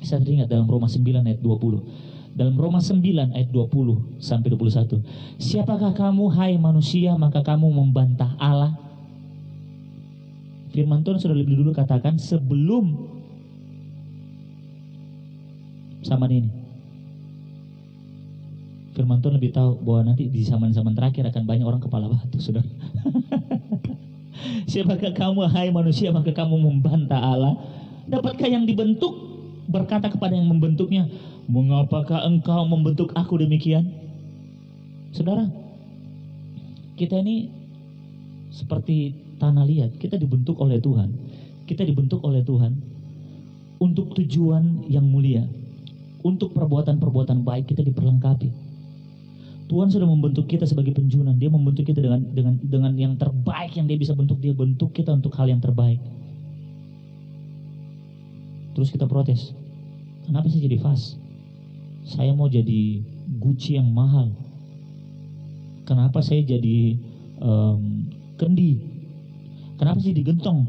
saya teringat dalam Roma 9 ayat 20. Dalam Roma 9 ayat 20 sampai 21. Siapakah kamu hai manusia maka kamu membantah Allah? Firman Tuhan sudah lebih dulu katakan sebelum zaman ini. Firman Tuhan lebih tahu bahwa nanti di zaman-zaman terakhir akan banyak orang kepala batu, saudara. Siapakah kamu hai manusia maka kamu membantah Allah? Dapatkah yang dibentuk berkata kepada yang membentuknya, mengapakah engkau membentuk aku demikian? Saudara, kita ini seperti tanah liat. Kita dibentuk oleh Tuhan. Kita dibentuk oleh Tuhan untuk tujuan yang mulia, untuk perbuatan-perbuatan baik. Kita diperlengkapi. Tuhan sudah membentuk kita sebagai penjunan. Dia membentuk kita dengan yang terbaik yang Dia bisa bentuk. Dia bentuk kita untuk hal yang terbaik. Terus kita protes. Kenapa saya jadi fast? Saya mau jadi Gucci yang mahal. Kenapa saya jadi kendi? Kenapa saya jadi gentong?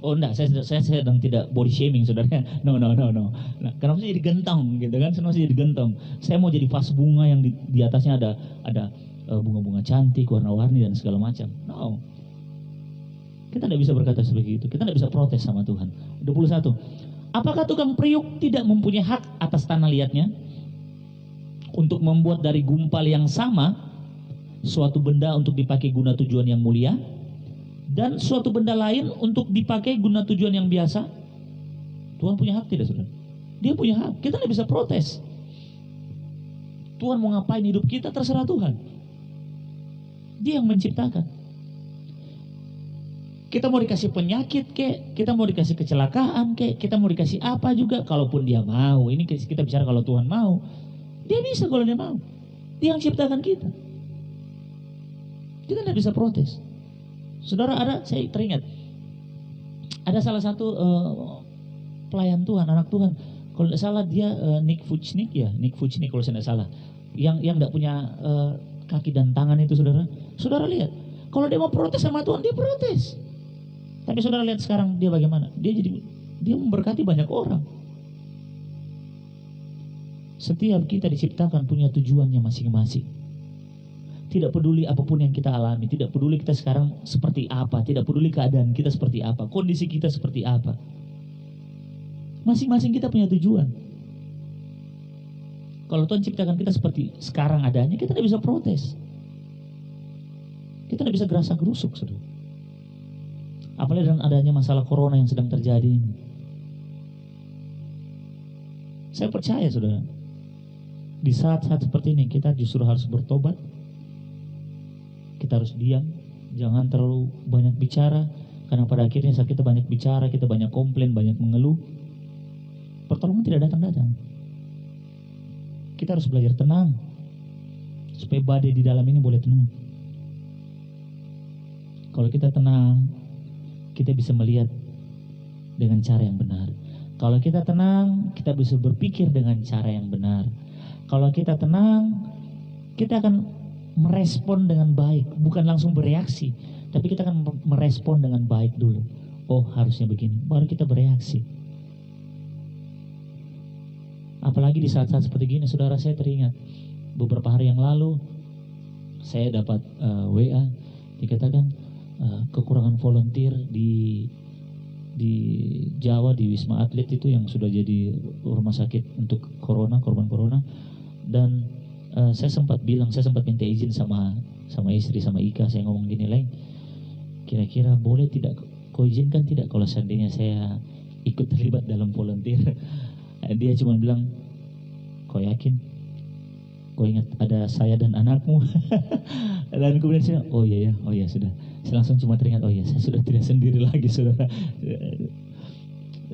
Oh enggak, saya sedang tidak body shaming saudara. No. Nah, kenapa sih jadi gentong gitu kan? Kenapa sih jadi gentong? Saya mau jadi vas bunga yang di atasnya ada bunga-bunga cantik, warna-warni dan segala macam. No. Kita tidak bisa berkata seperti itu. Kita tidak bisa protes sama Tuhan. 21. Apakah tukang periuk tidak mempunyai hak atas tanah liatnya untuk membuat dari gumpal yang sama suatu benda untuk dipakai guna tujuan yang mulia dan suatu benda lain untuk dipakai guna tujuan yang biasa? Tuhan punya hak tidak, saudara? Dia punya hak. Kita tidak bisa protes. Tuhan mau ngapain hidup kita, terserah Tuhan. Dia yang menciptakan. Kita mau dikasih penyakit kek, kita mau dikasih kecelakaan kek, kita mau dikasih apa juga, kalaupun dia mau. Ini kita bicara kalau Tuhan mau. Dia bisa kalau dia mau. Dia yang ciptakan kita. Kita tidak bisa protes. Saudara, saya teringat, ada salah satu pelayan Tuhan, anak Tuhan, kalau tidak salah dia Nick Vujicic kalau saya tidak salah, yang tidak punya kaki dan tangan itu, saudara lihat, kalau dia mau protes sama Tuhan, dia protes. Tapi saudara lihat sekarang dia bagaimana? Dia memberkati banyak orang. Setiap kita diciptakan punya tujuannya masing-masing. Tidak peduli apapun yang kita alami, tidak peduli kita sekarang seperti apa, tidak peduli keadaan kita seperti apa, kondisi kita seperti apa. Masing-masing kita punya tujuan. Kalau Tuhan ciptakan kita seperti sekarang adanya, kita tidak bisa protes. Kita tidak bisa gerasa gerusuk, saudara. Apalagi dengan adanya masalah corona yang sedang terjadi ini. Saya percaya, saudara, di saat-saat seperti ini kita justru harus bertobat. Kita harus diam, jangan terlalu banyak bicara, karena pada akhirnya saat kita banyak bicara, kita banyak komplain, banyak mengeluh, pertolongan tidak datang-datang. Kita harus belajar tenang, supaya badai di dalam ini boleh tenang. Kalau kita tenang, kita bisa melihat dengan cara yang benar. Kalau kita tenang, kita bisa berpikir dengan cara yang benar. Kalau kita tenang, kita akan merespon dengan baik, bukan langsung bereaksi, tapi kita akan merespon dengan baik dulu. Oh, harusnya begini, baru kita bereaksi. Apalagi di saat-saat seperti gini, saudara, saya teringat beberapa hari yang lalu saya dapat WA dikatakan kekurangan volunteer di Jawa, di Wisma Atlet itu yang sudah jadi rumah sakit untuk corona, korban corona. Dan saya sempat minta izin sama istri, sama Ika. Saya ngomong gini, Leng, kira-kira boleh tidak, kau izinkan tidak kalau seandainya saya ikut terlibat dalam volunteer? Dia cuma bilang, kau yakin? Kau ingat ada saya dan anakmu? Dan kemudian saya, oh iya sudah. Saya langsung cuma teringat, oh iya, saya sudah tidak sendiri lagi, saudara.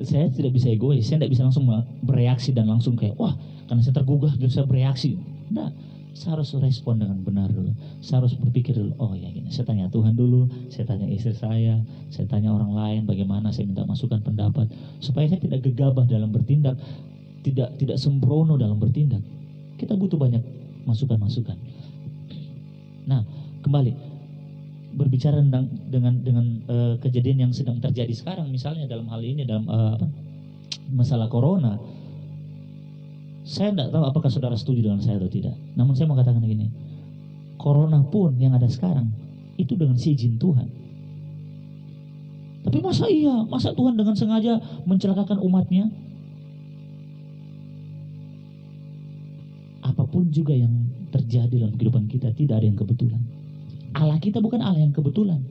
Saya tidak bisa egois, saya tidak bisa langsung bereaksi dan langsung kayak, wah, karena saya tergugah terus saya bereaksi. Nah, saya harus respon dengan benar dulu. Saya harus berpikir dulu, oh ya gini, saya tanya Tuhan dulu, saya tanya istri saya tanya orang lain bagaimana, saya minta masukan pendapat, supaya saya tidak gegabah dalam bertindak, tidak sembrono dalam bertindak. Kita butuh banyak masukan-masukan. Nah, kembali berbicara dengan kejadian yang sedang terjadi sekarang, misalnya dalam hal ini, dalam masalah corona. Saya tidak tahu apakah saudara setuju dengan saya atau tidak. Namun saya mau katakan begini, corona pun yang ada sekarang itu dengan seizin Tuhan. Tapi masa Tuhan dengan sengaja mencelakakan umatnya? Apapun juga yang terjadi dalam kehidupan kita, tidak ada yang kebetulan. Allah kita bukan Allah yang kebetulan.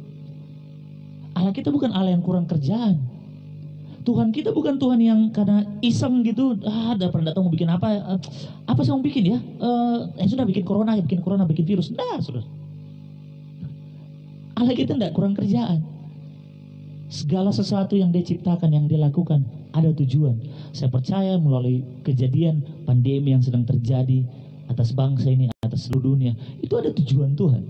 Allah kita bukan Allah yang kurang kerjaan. Tuhan kita bukan Tuhan yang karena iseng gitu, daripada datang mau bikin apa saya mau bikin ya, sudah bikin corona, bikin virus. Nah, saudara, Allah kita tidak kurang kerjaan. Segala sesuatu yang Dia ciptakan, yang Dia lakukan, ada tujuan. Saya percaya melalui kejadian pandemi yang sedang terjadi atas bangsa ini, atas seluruh dunia, itu ada tujuan Tuhan.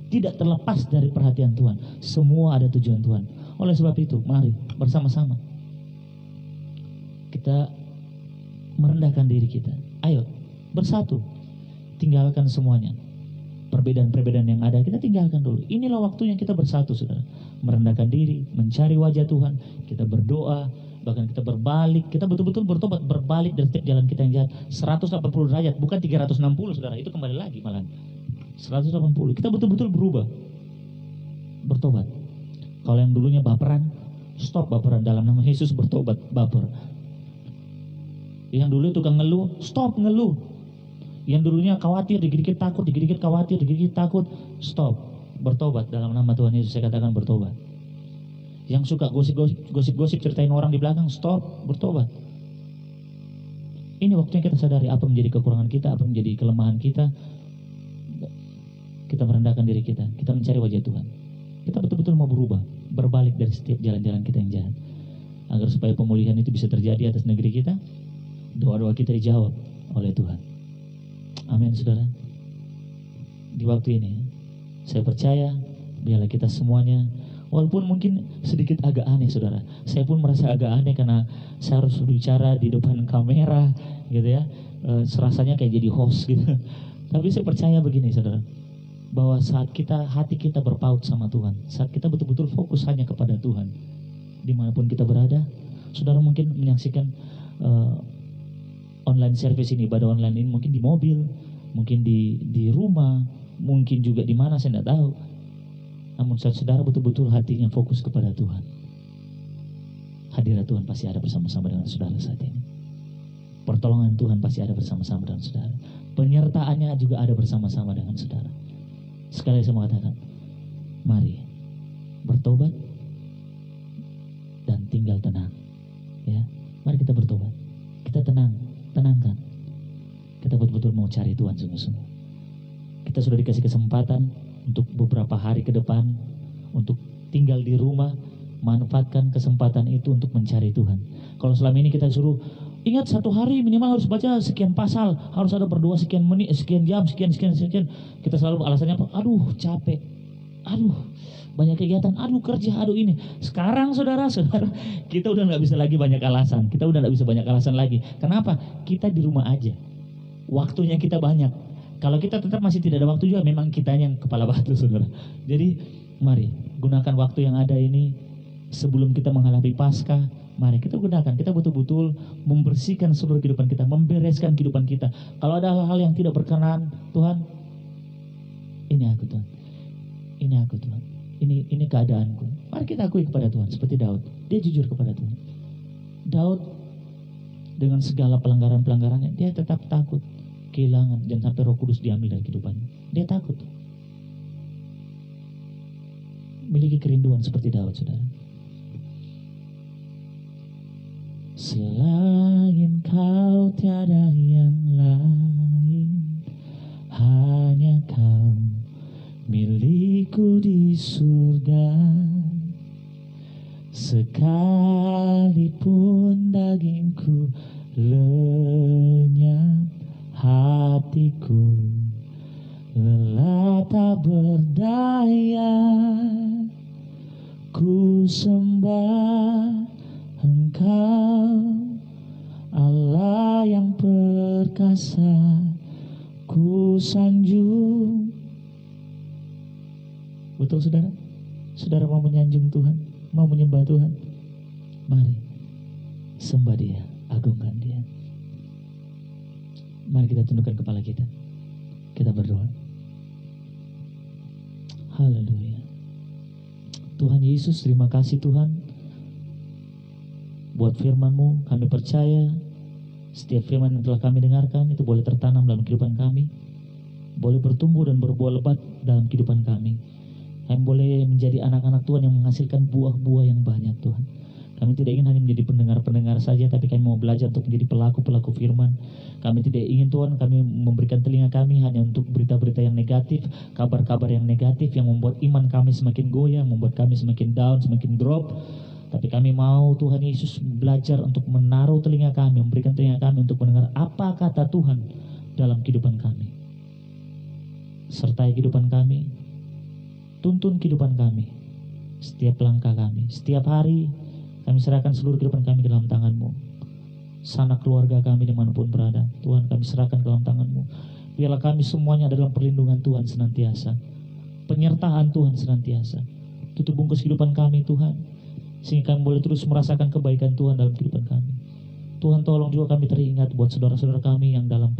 Tidak terlepas dari perhatian Tuhan. Semua ada tujuan Tuhan. Oleh sebab itu, mari bersama-sama kita merendahkan diri kita. Ayo bersatu, tinggalkan semuanya. perbedaan-perbedaan yang ada, kita tinggalkan dulu. Inilah waktunya kita bersatu, saudara. Merendahkan diri, mencari wajah Tuhan, kita berdoa, bahkan kita berbalik, kita betul-betul bertobat, berbalik dari setiap jalan kita yang jahat. 180 derajat, bukan 360, saudara. Itu kembali lagi malah 180. Kita betul-betul berubah, bertobat. Kalau yang dulunya baperan, stop baperan, dalam nama Yesus bertobat baper. Yang dulu tukang ngeluh, stop ngeluh. Yang dulunya khawatir, dikit-dikit takut, dikit-dikit khawatir, dikit-dikit takut, stop, bertobat dalam nama Tuhan Yesus. Saya katakan bertobat. Yang suka gosip-gosip ceritain orang di belakang, stop, bertobat. Ini waktunya kita sadari apa menjadi kekurangan kita, apa menjadi kelemahan kita. Kita merendahkan diri kita mencari wajah Tuhan. Kita betul-betul mau berubah, berbalik dari setiap jalan-jalan kita yang jahat, agar supaya pemulihan itu bisa terjadi atas negeri kita. Doa-doa kita dijawab oleh Tuhan. Amin, saudara. Di waktu ini saya percaya biarlah kita semuanya, walaupun mungkin sedikit agak aneh, saudara. Saya pun merasa agak aneh karena saya harus bicara di depan kamera gitu ya. Serasanya kayak jadi host gitu. Tapi saya percaya begini, saudara, bahwa saat hati kita berpaut sama Tuhan, saat kita betul-betul fokus hanya kepada Tuhan, dimanapun kita berada, saudara mungkin menyaksikan online service ini, ibadah online ini, mungkin di mobil, mungkin di rumah, mungkin juga di mana saya tidak tahu. Namun saudara betul-betul hatinya fokus kepada Tuhan, hadirat Tuhan pasti ada bersama-sama dengan saudara saat ini. Pertolongan Tuhan pasti ada bersama-sama dengan saudara. Penyertaannya juga ada bersama-sama dengan saudara. Sekali saya mau katakan, mari bertobat dan tinggal tenang. Ya, mari kita bertobat, kita tenangkan. Kita betul-betul mau cari Tuhan sungguh-sungguh. Kita sudah dikasih kesempatan untuk beberapa hari ke depan untuk tinggal di rumah. Manfaatkan kesempatan itu untuk mencari Tuhan. Kalau selama ini kita suruh ingat 1 hari minimal harus baca sekian pasal, harus ada berdoa sekian menit, sekian jam, sekian. Kita selalu alasannya apa? Aduh capek, aduh banyak kegiatan, aduh kerja, aduh ini. Sekarang saudara, kita udah nggak bisa lagi banyak alasan. Kita udah nggak bisa banyak alasan lagi. Kenapa? Kita di rumah aja, waktunya kita banyak. Kalau kita tetap masih tidak ada waktu juga, memang kitanya yang kepala batu, saudara. Jadi mari gunakan waktu yang ada ini sebelum kita menghadapi Paskah. Mari kita gunakan, kita betul-betul membersihkan seluruh kehidupan kita, membereskan kehidupan kita. Kalau ada hal-hal yang tidak berkenan, Tuhan, ini aku Tuhan, ini aku Tuhan, ini keadaanku. Mari kita akui kepada Tuhan seperti Daud. Dia jujur kepada Tuhan. Daud dengan segala pelanggaran-pelanggarannya, dia tetap takut kehilangan dan sampai Roh Kudus diambil dari kehidupannya. Dia takut. Miliki kerinduan seperti Daud, saudara. Selain kau tiada yang lain, hanya kau milikku di surga. Sekalipun dagingku lenyap, hatiku lelah tak berdaya, ku sembah Engkau, Allah yang perkasa, ku sanjung. Betul saudara? Saudara mau menyanjung Tuhan, mau menyembah Tuhan? Mari sembah Dia, agungkan Dia. Mari kita tundukkan kepala kita, kita berdoa. Haleluya. Tuhan Yesus, terima kasih Tuhan buat firman-Mu. Kami percaya setiap firman yang telah kami dengarkan itu boleh tertanam dalam kehidupan kami, boleh bertumbuh dan berbuah lebat dalam kehidupan kami. Kami boleh menjadi anak-anak Tuhan yang menghasilkan buah-buah yang banyak Tuhan. Kami tidak ingin hanya menjadi pendengar-pendengar saja, tapi kami mau belajar untuk menjadi pelaku-pelaku firman. Kami tidak ingin Tuhan kami memberikan telinga kami hanya untuk berita-berita yang negatif, kabar-kabar yang negatif yang membuat iman kami semakin goyah, membuat kami semakin down, semakin drop. Tapi kami mau Tuhan Yesus belajar untuk menaruh telinga kami, memberikan telinga kami untuk mendengar apa kata Tuhan dalam kehidupan kami. Sertai kehidupan kami, tuntun kehidupan kami, setiap langkah kami, setiap hari kami serahkan seluruh kehidupan kami ke dalam tangan-Mu. Sanak keluarga kami dimanapun berada, Tuhan kami serahkan ke dalam tangan-Mu. biarlah kami semuanya ada dalam perlindungan Tuhan senantiasa, penyertaan Tuhan senantiasa. Tutup bungkus kehidupan kami Tuhan, sehingga kami boleh terus merasakan kebaikan Tuhan dalam kehidupan kami. Tuhan tolong juga kami teringat buat saudara-saudara kami yang dalam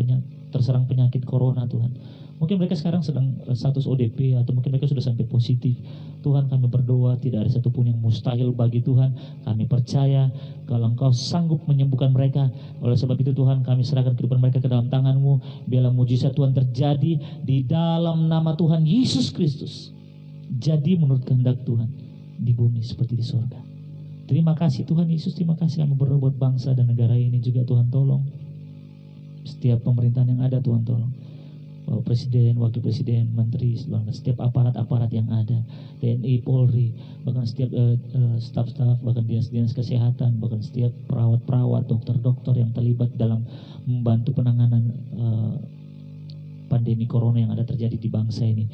terserang penyakit corona Tuhan. Mungkin mereka sekarang sedang status ODP atau mungkin mereka sudah sampai positif. Tuhan, kami berdoa tidak ada satupun yang mustahil bagi Tuhan. Kami percaya kalau Engkau sanggup menyembuhkan mereka. Oleh sebab itu Tuhan, kami serahkan kehidupan mereka ke dalam tangan-Mu. Biarlah mujizat Tuhan terjadi di dalam nama Tuhan Yesus Kristus. Jadi menurut kehendak Tuhan di bumi seperti di surga. Terima kasih Tuhan Yesus, terima kasih kami berdoa buat bangsa dan negara ini juga Tuhan tolong. Setiap pemerintahan yang ada Tuhan tolong. Bapak Presiden, Wakil Presiden, Menteri, setiap aparat-aparat yang ada, TNI, Polri, bahkan setiap staf-staf, bahkan dinas-dinas kesehatan, bahkan setiap perawat-perawat, dokter-dokter yang terlibat dalam membantu penanganan pandemi corona yang ada terjadi di bangsa ini.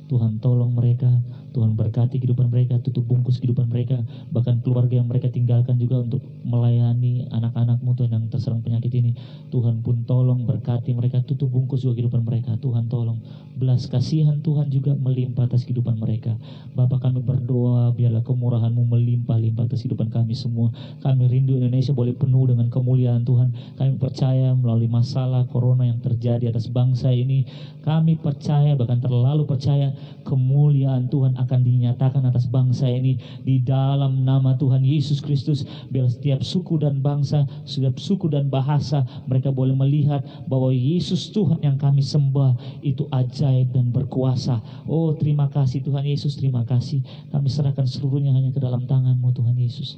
Tuhan tolong mereka, Tuhan berkati kehidupan mereka, tutup bungkus kehidupan mereka, bahkan keluarga yang mereka tinggalkan juga untuk melayani anak-anak-Mu Tuhan yang terserang penyakit ini. Tuhan pun tolong berkati mereka, tutup bungkus juga kehidupan mereka. Tuhan tolong, belas kasihan Tuhan juga melimpah atas kehidupan mereka. Bapa, kami berdoa biarlah kemurahan-Mu melimpah-limpah atas kehidupan kami semua. Kami rindu Indonesia boleh penuh dengan kemuliaan Tuhan. Kami percaya melalui masalah corona yang terjadi atas bangsa ini, kami percaya, bahkan terlalu percaya, kemuliaan Tuhan akan dinyatakan atas bangsa ini di dalam nama Tuhan Yesus Kristus. Biar setiap suku dan bangsa, setiap suku dan bahasa, mereka boleh melihat bahwa Yesus Tuhan yang kami sembah itu ajaib dan berkuasa. Oh, terima kasih Tuhan Yesus, terima kasih. Kami serahkan seluruhnya hanya ke dalam tangan-Mu Tuhan Yesus.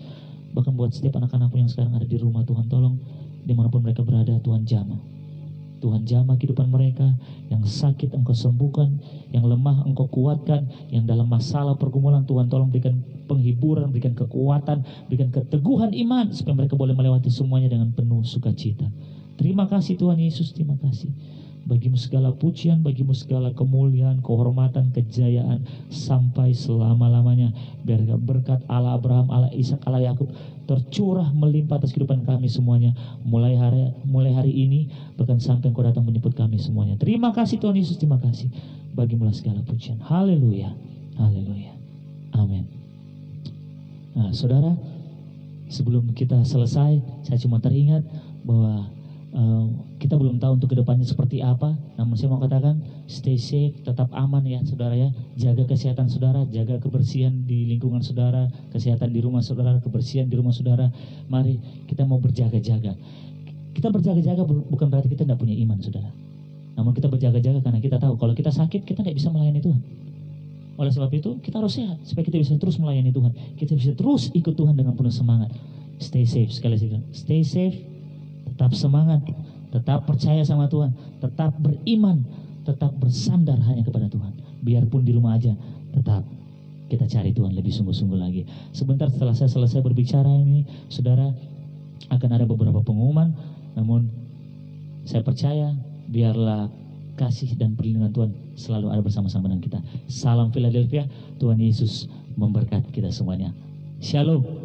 Bahkan buat setiap anak-anak-Mu yang sekarang ada di rumah, Tuhan tolong dimanapun mereka berada, Tuhan jamah. Tuhan jamah kehidupan mereka. Yang sakit Engkau sembuhkan, yang lemah Engkau kuatkan, yang dalam masalah pergumulan Tuhan tolong berikan penghiburan, berikan kekuatan, berikan keteguhan iman supaya mereka boleh melewati semuanya dengan penuh sukacita. Terima kasih Tuhan Yesus, terima kasih. Bagimu segala pujian, bagimu segala kemuliaan, kehormatan, kejayaan sampai selama-lamanya. Biar berkat Allah Abraham, Allah Ishak, Allah Yakub tercurah melimpah atas kehidupan kami semuanya. Mulai hari ini bahkan sampai Engkau datang menjemput kami semuanya. Terima kasih Tuhan Yesus, terima kasih. Bagimulah segala pujian. Haleluya, haleluya, amin. Nah, saudara, sebelum kita selesai, saya cuma teringat bahwa kita belum tahu untuk kedepannya seperti apa. Namun saya mau katakan, stay safe, tetap aman ya saudara ya. Jaga kesehatan saudara, jaga kebersihan di lingkungan saudara, kesehatan di rumah saudara, kebersihan di rumah saudara. Mari kita mau berjaga-jaga. Kita berjaga-jaga bukan berarti kita tidak punya iman saudara. Namun kita berjaga-jaga karena kita tahu kalau kita sakit kita tidak bisa melayani Tuhan. Oleh sebab itu kita harus sehat supaya kita bisa terus melayani Tuhan. Kita bisa terus ikut Tuhan dengan penuh semangat. Stay safe, sekali lagi. Stay safe. Tetap semangat, tetap percaya sama Tuhan, tetap beriman, tetap bersandar hanya kepada Tuhan. Biarpun di rumah aja, tetap kita cari Tuhan lebih sungguh-sungguh lagi. Sebentar setelah saya selesai berbicara ini, saudara, akan ada beberapa pengumuman. Namun saya percaya biarlah kasih dan perlindungan Tuhan selalu ada bersama-sama dengan kita. Salam Philadelphia, Tuhan Yesus memberkati kita semuanya. Shalom.